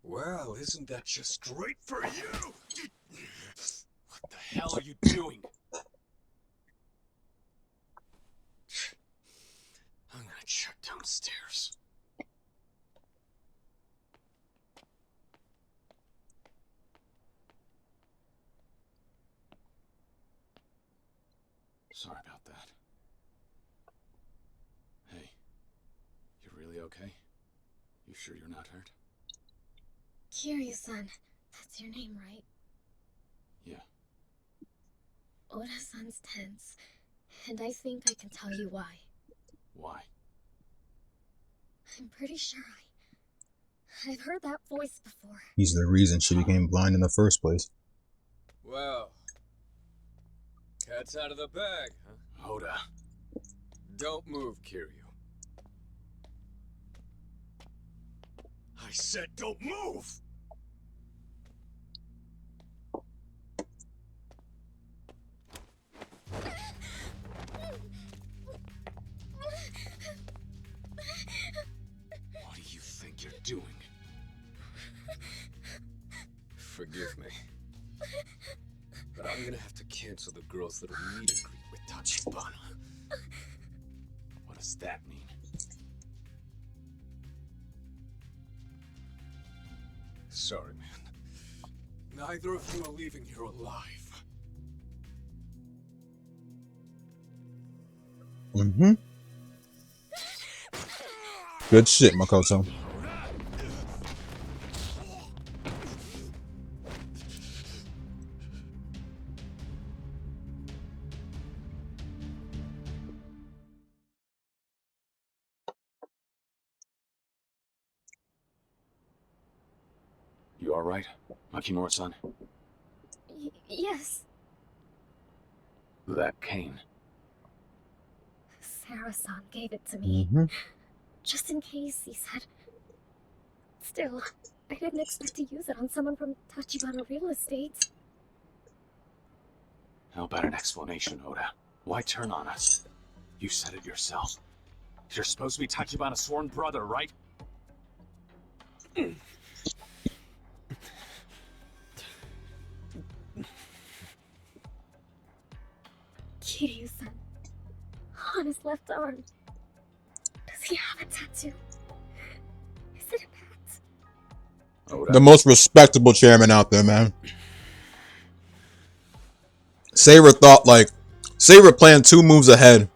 E: Well, isn't that just great for you? What the hell are you doing? I'm gonna check downstairs.
B: Sorry about that. Hey, you really okay? You sure you're not hurt?
H: Kiryu-san, that's your name, right?
B: Yeah.
H: Oda-san's tense, and I think I can tell you why.
B: Why?
H: I'm pretty sure I've heard that voice before.
A: He's the reason she became blind in the first place.
E: Well, cat's out of the bag, huh?
B: Oda.
E: Don't move, Kiryu. I said don't move!
B: What do you think you're doing?
E: Forgive me. But I'm gonna have to cancel the girl's little meet and greet with Tachibana.
B: What does that mean?
E: Sorry, man. Neither of you are leaving here alive.
A: Mm-hmm. Good shit, Makoto.
B: You alright, Makimura-san?
H: Yes,
B: That cane.
H: Sarah-san gave it to me.
A: Mm-hmm.
H: Just in case, he said. Still, I didn't expect to use it on someone from Tachibana Real Estate.
B: How about an explanation, Oda? Why turn on us? You said it yourself. You're supposed to be Tachibana's sworn brother, right?
H: Kiryu-san. On his left arm. Does he have a tattoo? Is it a bat?
B: Oda.
A: The most respectable chairman out there, man. Saber planned 2 moves ahead.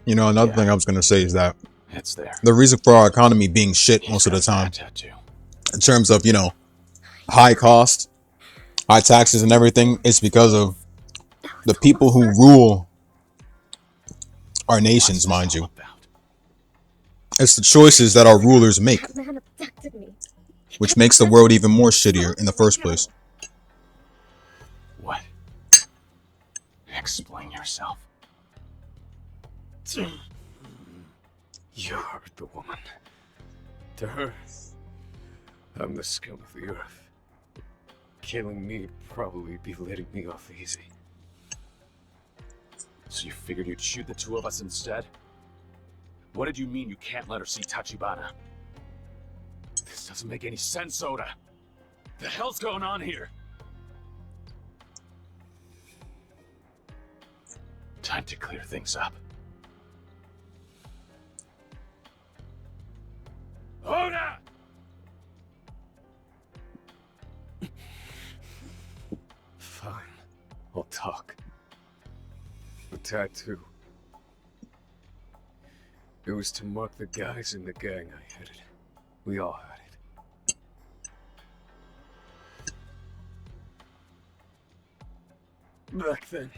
A: You know, another thing I was going to say is that
B: It's there.
A: the reason for our economy being shit most of the
B: He's got
A: time,
B: that tattoo.
A: in terms of, you know, high cost, high taxes and everything, is because of the people who rule our nations,
B: What's this
A: mind
B: all
A: you.
B: about?
A: It's the choices that our rulers make,
H: That man abducted me.
A: which makes the world even more shittier in the first place.
B: What? Explain yourself.
E: You hurt the woman. To her, I'm the scum of the earth. Killing me'd probably be letting me off easy.
B: So you figured you'd shoot the 2 of us instead? What did you mean you can't let her see Tachibana? This doesn't make any sense, Oda. The hell's going on here? Time to clear things up. Oda!
E: Fine, I'll talk. The tattoo. It was to mark the guys in the gang I headed. We all had it. Back then,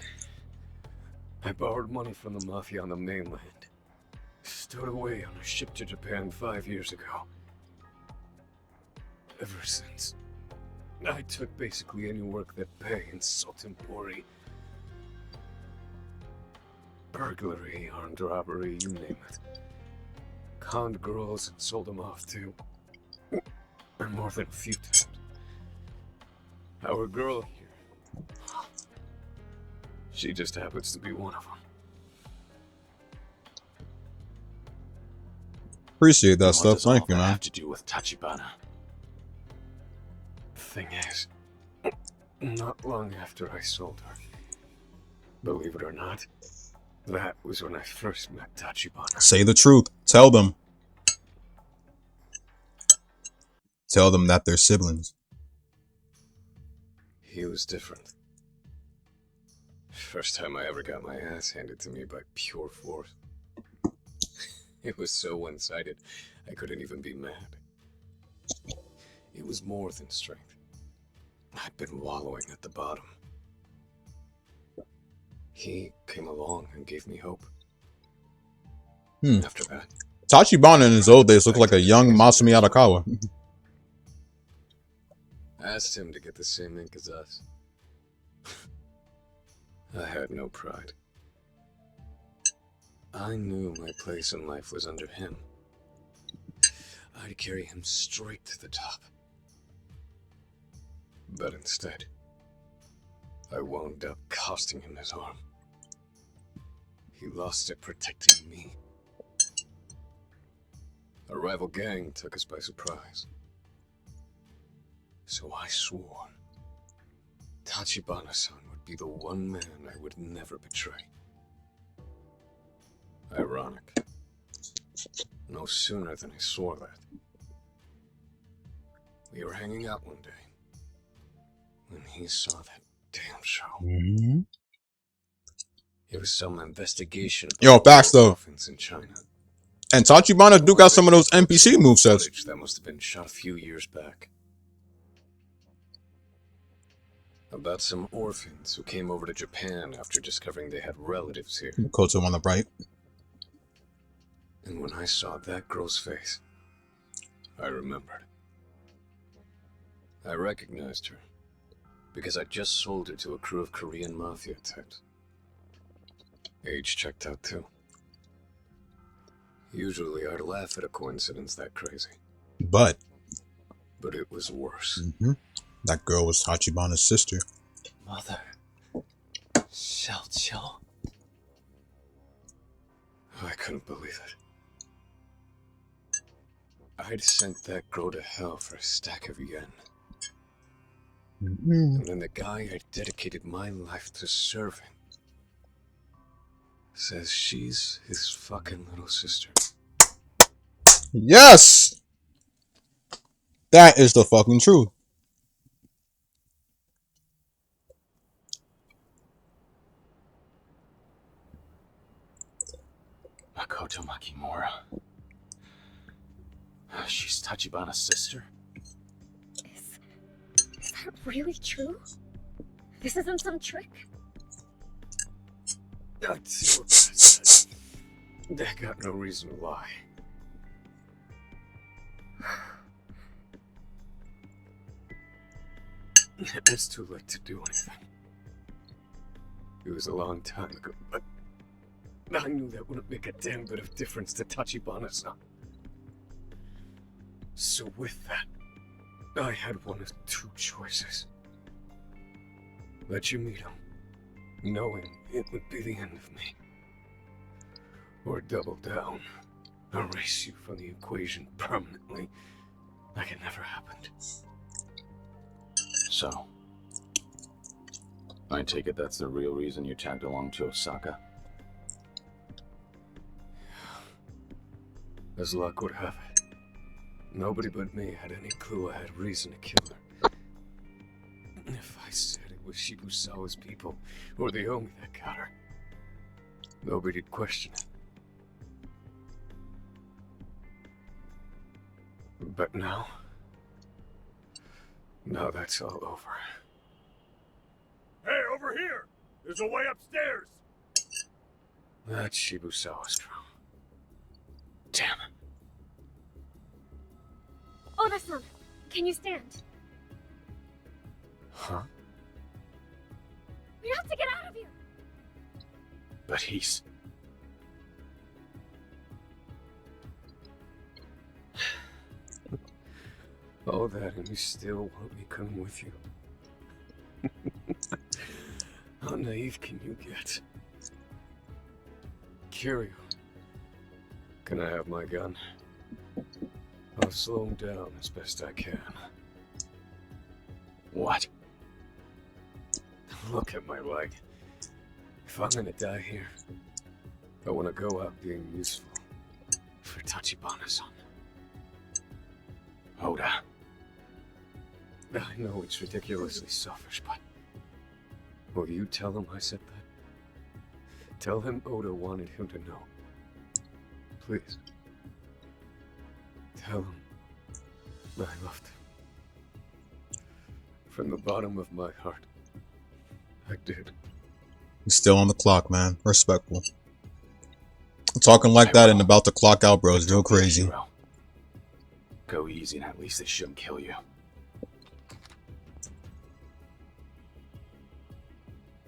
E: I borrowed money from the Mafia on the mainland. Stowed away on a ship to Japan 5 years ago. Ever since, I took basically any work that pay in Salt and Pori. Burglary, armed robbery, you name it. Conned girls and sold them off too. than a few times. Our girl here, she just happens to be one of them.
A: Appreciate that
B: What
A: stuff.
B: does all
A: Thank you,
B: that
A: man.
B: have to do with Tachibana?
E: Thing is, not long after I sold her, believe it or not, that was when I first met Tachibana.
A: Say the truth. Tell them. Tell them that they're siblings.
E: He was different. First time I ever got my ass handed to me by pure force. It was so one-sided, I couldn't even be mad. It was more than strength. I'd been wallowing at the bottom. He came along and gave me hope. After that,
A: Tachibana in his old days looked like a young Masumi Arakawa.
E: I asked him to get the same ink as us. I had no pride. I knew my place in life was under him. I'd carry him straight to the top. But instead, I wound up costing him his arm. He lost it protecting me. A rival gang took us by surprise. So I swore Tachibana-san would be the one man I would never betray. Ironic. No sooner than I swore that, we were hanging out one day when he saw that damn show. It was some investigation
A: Yo, facts though.
E: orphans in China.
A: And Tachibana do got some of those NPC movesets.
E: Footage that must have been shot a few years back. About some orphans who came over to Japan after discovering they had relatives here.
A: Koto on the right.
E: And when I saw that girl's face, I remembered. I recognized her because I just sold her to a crew of Korean mafia types. Age checked out too. Usually I'd laugh at a coincidence that crazy.
A: But
E: it was worse.
A: that girl was Tachibana's sister.
G: Mother. Xiao.
E: I couldn't believe it. I'd sent that girl to hell for a stack of yen. And then the guy I dedicated my life to serving says she's his fucking little sister.
A: Yes! That is the fucking truth.
B: Makoto Makimura. She's Tachibana's sister?
H: Is that really true? This isn't some trick?
E: I'd see what that said. They got no reason to lie. It's too late to do anything. It was a long time ago, but I knew that wouldn't make a damn bit of difference to Tachibana-san. So with that, I had one of two choices. Let you meet him, knowing it would be the end of me. Or double down, erase you from the equation permanently, like it never happened.
B: So, I take it that's the real reason you tagged along to Osaka?
E: As luck would have it, nobody but me had any clue I had reason to kill her. If I said it was Shibusawa's people, or the Omi that got her, nobody'd question it. But now that's all over.
I: Hey, over here! There's a way upstairs!
E: That's Shibusawa's drum. Damn it.
H: Oda-san, can you stand?
E: Huh?
H: We have to get out of here!
E: But he's... All that and you still want me coming with you? How naive can you get? Kiryu, can I have my gun? I'll slow him down as best I can.
B: What?
E: Look at my leg. If I'm gonna die here, I want to go out being useful for Tachibana-san.
B: Oda.
E: I know it's ridiculously selfish, but will you tell him I said that? Tell him Oda wanted him to know. Please. Tell him I loved him. From the bottom of my heart, I did.
A: He's still on the clock, man. Respectful. Talking like that and about to clock out, bro, is real crazy.
B: Hero. Go easy and at least they shouldn't kill you.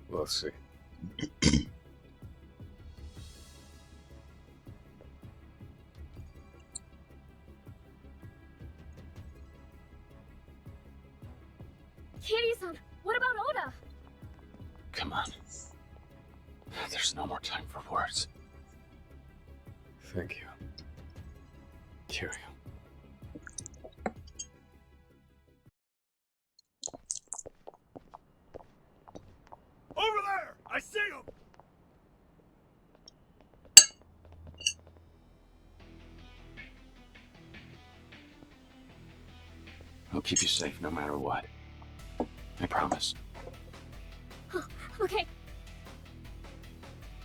E: We'll see.
H: Kiryu-san, what about Oda?
B: Come on. There's no more time for words.
E: Thank you. Kiryu.
I: Over there! I see him!
B: I'll keep you safe no matter what. I promise.
H: Okay.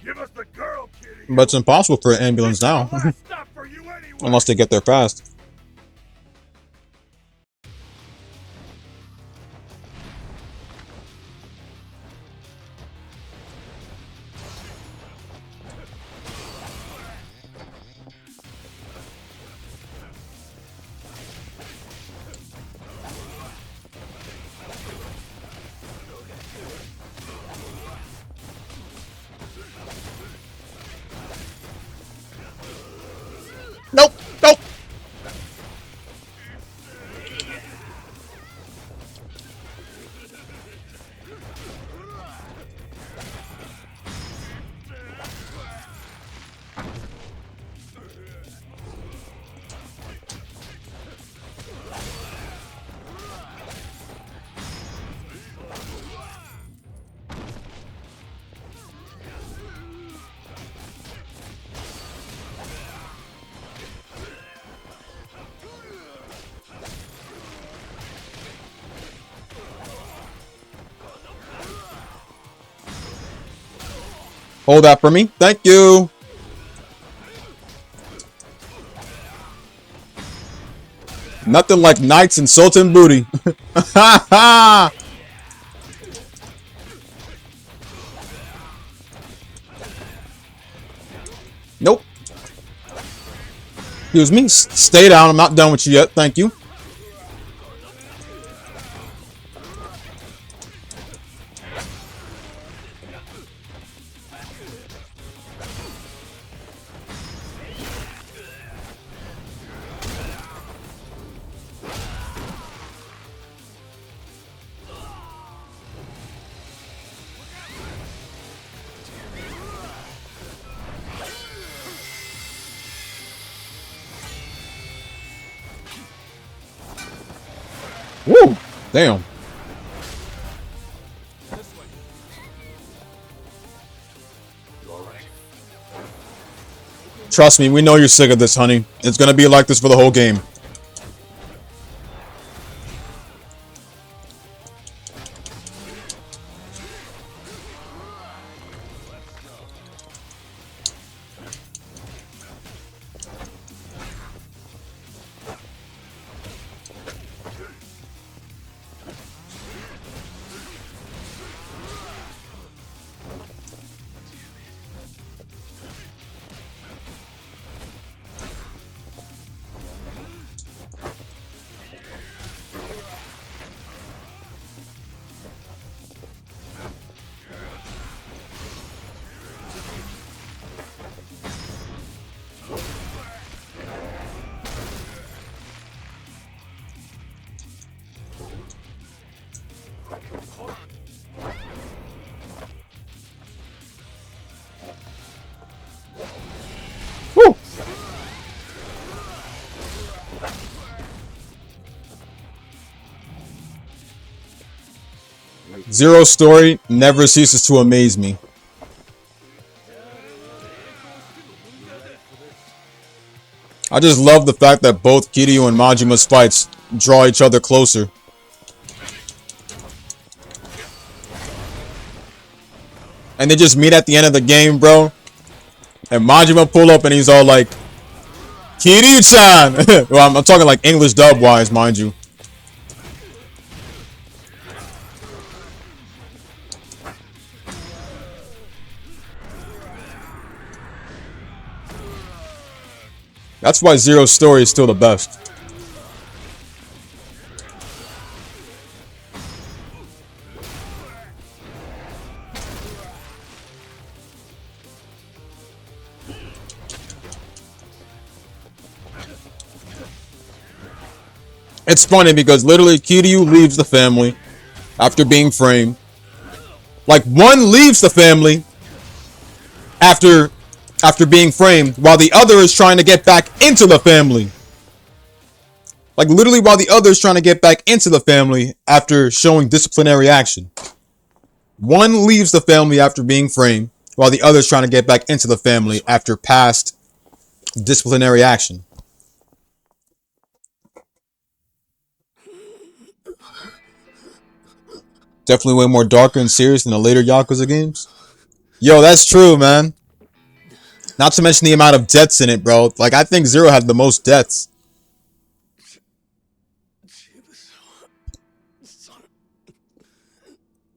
I: Give us the girl, kitty!
A: But it's impossible for an ambulance now.
I: Last stop for you anyway!
A: Unless they get there fast. Nope, nope. Hold that for me. Thank you. Nothing like knights insulting booty. Ha ha! Nope. Excuse me. Stay down. I'm not done with you yet. Thank you. Woo! Damn. Trust me, we know you're sick of this, honey. It's gonna be like this for the whole game. Zero's story never ceases to amaze me. I just love the fact that both Kiryu and Majima's fights draw each other closer. And they just meet at the end of the game, bro. And Majima pull up and he's all like, Kiryu-chan! Well, I'm talking like English dub-wise, mind you. That's why Zero's story is still the best. It's funny because literally Kiryu leaves the family after being framed. Like, one leaves the family after being framed while the other is trying to get back into the family. Like, literally while the other is trying to get back into the family after showing disciplinary action. One leaves the family after being framed while the other is trying to get back into the family after past disciplinary action. Definitely way more darker and serious than the later Yakuza games. Yo, that's true, man. Not to mention the amount of deaths in it, bro. Like, I think Zero had the most deaths.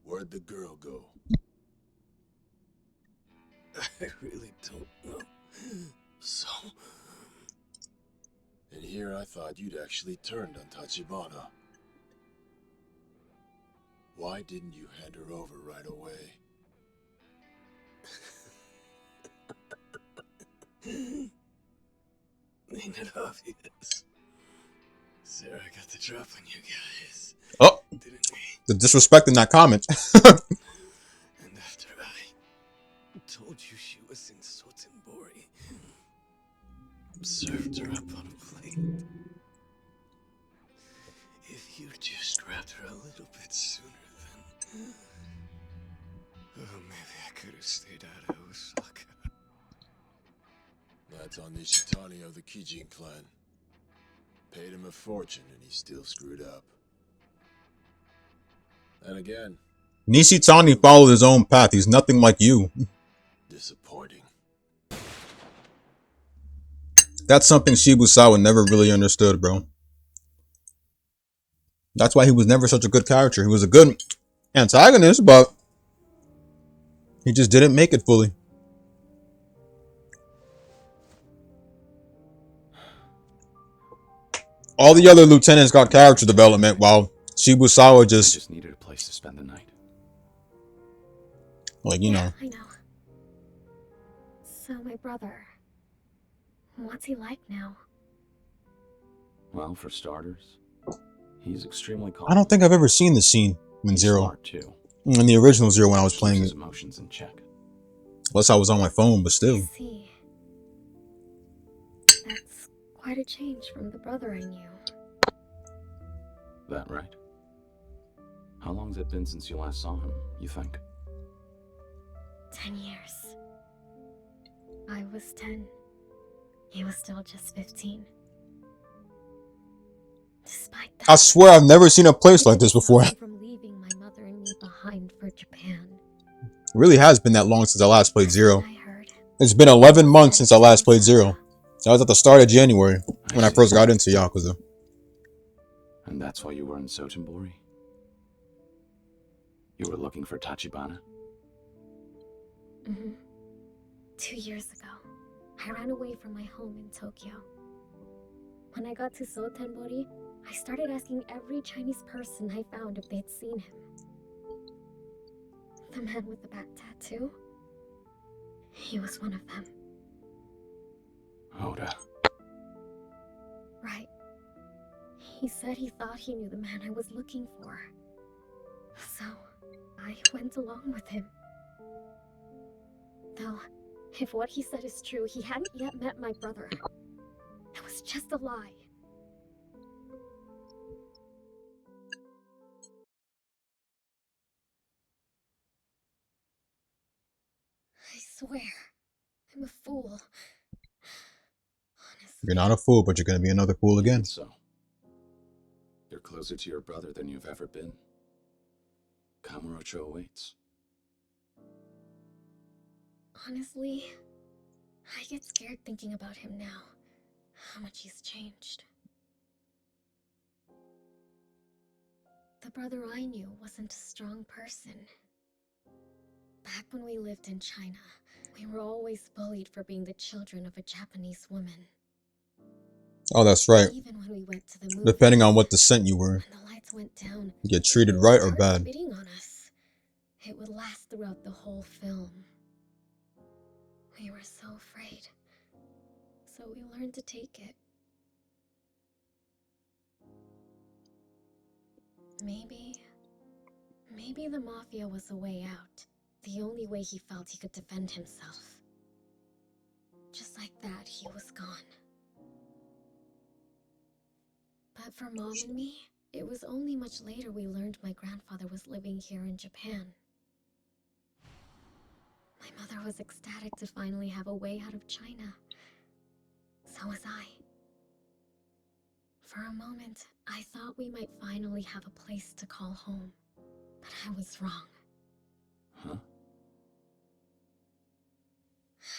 B: Where'd the girl go?
E: I really don't know.
B: So... And here I thought you'd actually turned on Tachibana. Why didn't you hand her over right away?
E: Ain't it obvious? Sarah got the drop on you guys.
A: Oh,
E: Didn't he?
A: the disrespect in that comment.
E: And after I told you she was in Sotenbori, served her up on a plate. If you just grabbed her a little bit sooner, then... Oh, maybe I could have stayed out of Osaka.
B: That's on Nishitani of the Kijin clan. Paid him a fortune and he still screwed up. And again,
A: Nishitani followed his own path. He's nothing like you.
B: disappointing.
A: That's something Shibusawa never really understood, bro. That's why he was never such a good character. He was a good antagonist, but he just didn't make it fully. All the other lieutenants got character development, while Shibusawa
B: I
A: just
B: needed a place to spend the night.
A: like, you know.
H: I know. So my brother, what's he like now?
B: Well, for starters, he's extremely calm.
A: I don't think I've ever seen this scene in
B: He's
A: Zero.
B: smart too.
A: In the original Zero when I was
B: Keeps
A: playing
B: his
A: it.
B: emotions in check.
A: Unless I was on my phone, but still.
H: I see. That's quite a change from the brother I knew.
B: That right? How long's it been since you last saw him, you think?
H: 10 years. I was 10. He was still just 15. Despite that,
A: I swear I've never seen a place like this before. It
H: from leaving my mother and me behind for Japan.
A: really has been that long since I last played Zero.
H: I heard.
A: It's been 11 months since I last played Zero. That was at the start of January, when I first got into Yakuza.
B: And that's why you were in Sotenbori? You were looking for Tachibana?
H: Mm-hmm. 2 years ago, I ran away from my home in Tokyo. When I got to Sotenbori, I started asking every Chinese person I found if they'd seen him. The man with the back tattoo? He was one of them.
B: Oda.
H: Right. He said he thought he knew the man I was looking for. So, I went along with him. Though, if what he said is true, he hadn't yet met my brother. It was just a lie. swear, I'm a fool.
A: You're not a fool, but you're gonna be another fool again.
B: So, you're closer to your brother than you've ever been. Kamurocho awaits.
H: Honestly, I get scared thinking about him now. How much he's changed. The brother I knew wasn't a strong person. Back when we lived in China, we were always bullied for being the children of a Japanese woman.
A: Oh, that's right.
H: Even when we went to the movies,
A: Depending on what descent you were,
H: when the lights went down,
A: you get treated
H: they would
A: right or
H: start
A: bad.
H: spitting on us. It would last throughout the whole film. We were so afraid. So we learned to take it. Maybe the Mafia was a way out. The only way he felt he could defend himself. Just like that, he was gone. But for Mom and me, it was only much later we learned my grandfather was living here in Japan. My mother was ecstatic to finally have a way out of China. So was I. For a moment, I thought we might finally have a place to call home. But I was wrong.
B: Huh?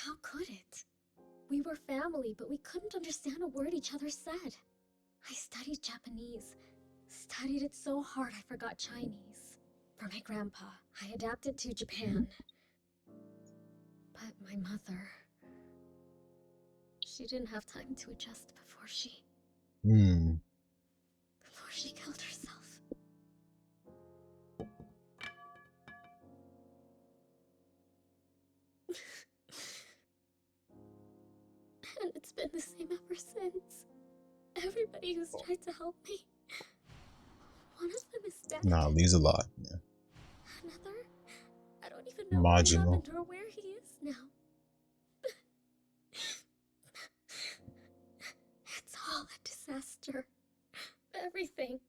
H: How could it? We were family, but we couldn't understand a word each other said. I studied Japanese. Studied it so hard I forgot Chinese. For my grandpa, I adapted to Japan. But my mother... she didn't have time to adjust before she killed herself. And it's been the same ever since. Everybody who's tried to help me, one of them is dead.
A: Nah, Lee's alive. Yeah.
H: Another, I don't even know what
A: Majima.
H: happened or where he is now. It's all a disaster. Everything.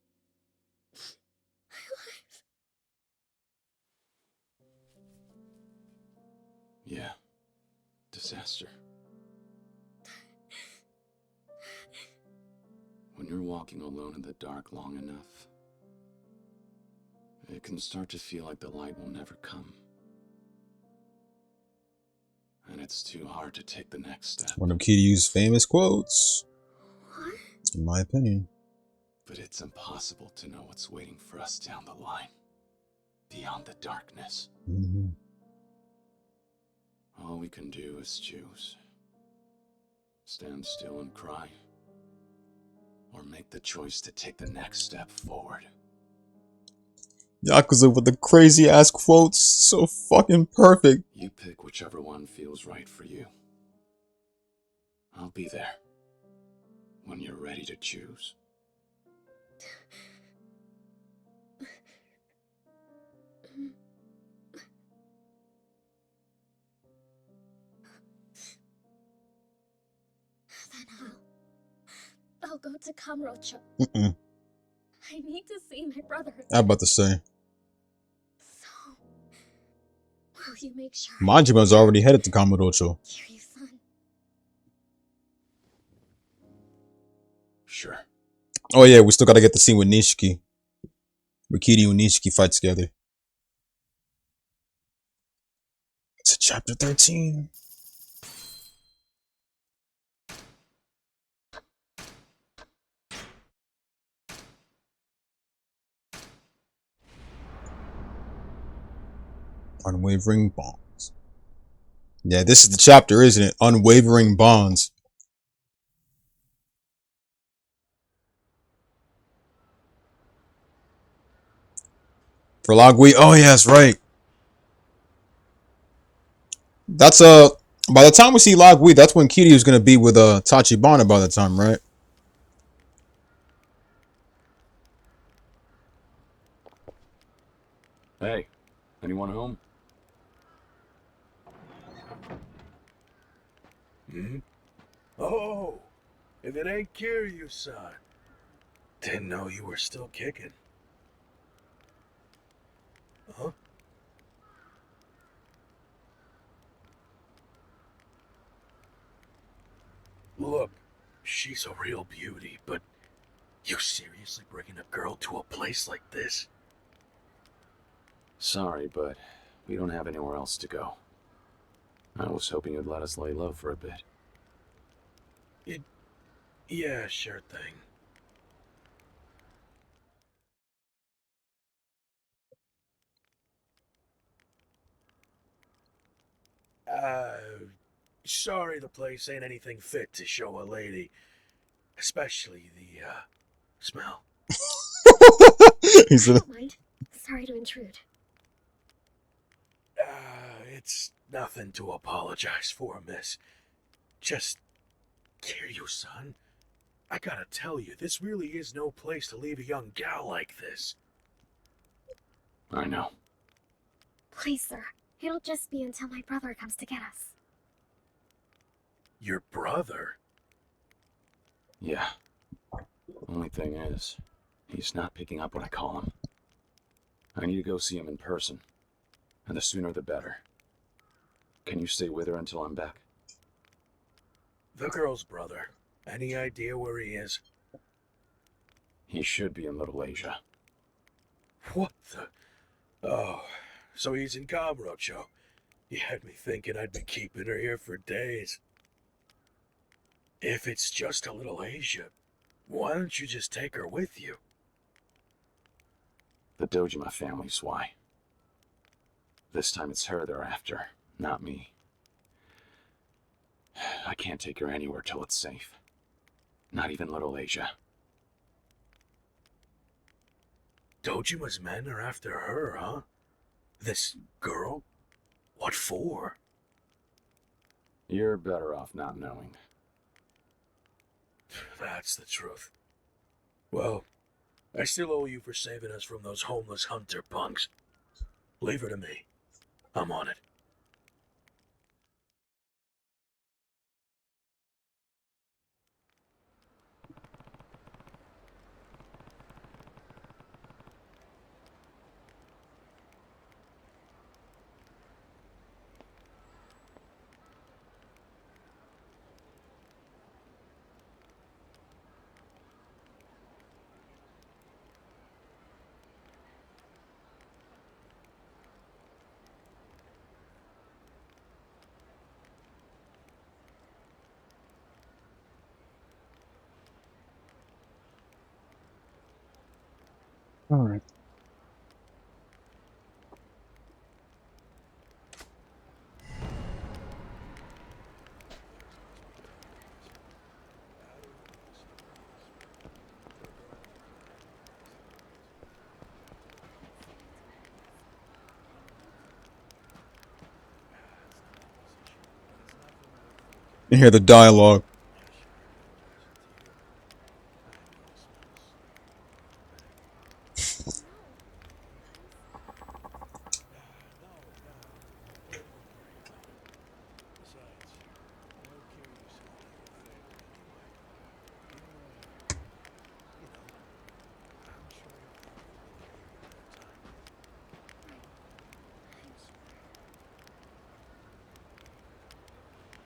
H: My life.
B: Yeah. Disaster. When you're walking alone in the dark long enough, it can start to feel like the light will never come. And it's too hard to take the next step.
A: One of Kiryu's famous quotes,
H: What?
A: in my opinion.
B: But it's impossible to know what's waiting for us down the line, beyond the darkness.
A: Mm-hmm.
B: All we can do is choose. Stand still and cry, or make the choice to take the next step forward.
A: Yakuza with the crazy ass quotes, so fucking perfect.
B: You pick whichever one feels right for you. I'll be there when you're ready to choose.
H: Then I'll go to Kamurocho.
A: Mm-mm.
H: I need to see my brother.
A: I'm about to say.
H: So, will you make sure?
A: Majima's already headed to Kamurocho.
H: Kiryu-san.
B: Sure.
A: Oh yeah, we still gotta get the scene with Nishiki. Where Kiryu and Nishiki fight together. It's chapter 13. Unwavering bonds. Yeah, this is the chapter, isn't it? Unwavering bonds. For Lagui. Oh yeah, that's right. That's by the time we see Lagui, that's when Kiryu's gonna be with Tachibana by the time, right?
B: Hey, anyone home?
G: Hmm? Oh, if it ain't Kiryu-san. Didn't know you were still kicking. Huh? Look, she's a real beauty, but you seriously bringing a girl to a place like this?
B: Sorry, but we don't have anywhere else to go. I was hoping you'd let us lay low for a bit.
G: Yeah, sure thing. Uh, sorry the place ain't anything fit to show a lady. Especially the, smell.
A: He
H: I
A: said,
H: don't mind. Sorry to intrude.
G: It's nothing to apologize for, miss. Just, hear you, son. I gotta tell you, this really is no place to leave a young gal like this.
B: I know.
H: Please, sir. It'll just be until my brother comes to get us.
G: Your brother?
B: Yeah. Only thing is, he's not picking up when I call him. I need to go see him in person. And the sooner the better. Can you stay with her until I'm back?
G: The girl's brother. Any idea where he is?
B: He should be in Little Asia.
G: What the? Oh, so he's in Kamurocho. You had me thinking I'd be keeping her here for days. If it's just a little Asia, why don't you just take her with you?
B: The Dojima family's why. This time it's her they're after, not me. I can't take her anywhere till it's safe. Not even Little Asia.
G: Dojima's men are after her, huh? This girl? What for?
B: You're better off not knowing.
G: That's the truth. Well, I still owe you for saving us from those homeless hunter punks. Leave her to me. I'm on it.
A: all right. You hear the dialogue.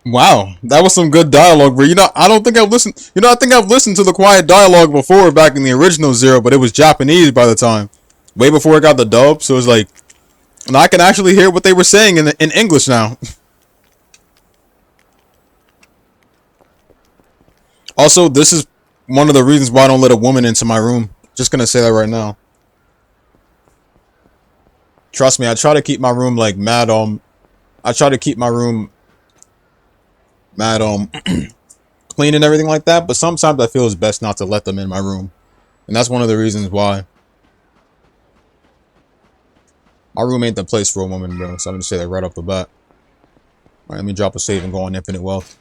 A: Wow, that was some good dialogue, bro. I don't think I've listened. I think I've listened to the quiet dialogue before back in the original Zero, but it was Japanese by the time, way before I got the dub. So it's like, and I can actually hear what they were saying in English now. Also, this is one of the reasons why I don't let a woman into my room. Just gonna say that right now. Trust me, I try to keep my room like mad. I try to keep my room mad. Clean and everything like that. But sometimes I feel it's best not to let them in my room, and that's one of the reasons why. My room ain't the place for a woman, bro. So I'm gonna say that right off the bat. All right, let me drop a save and go on Infinite Wealth.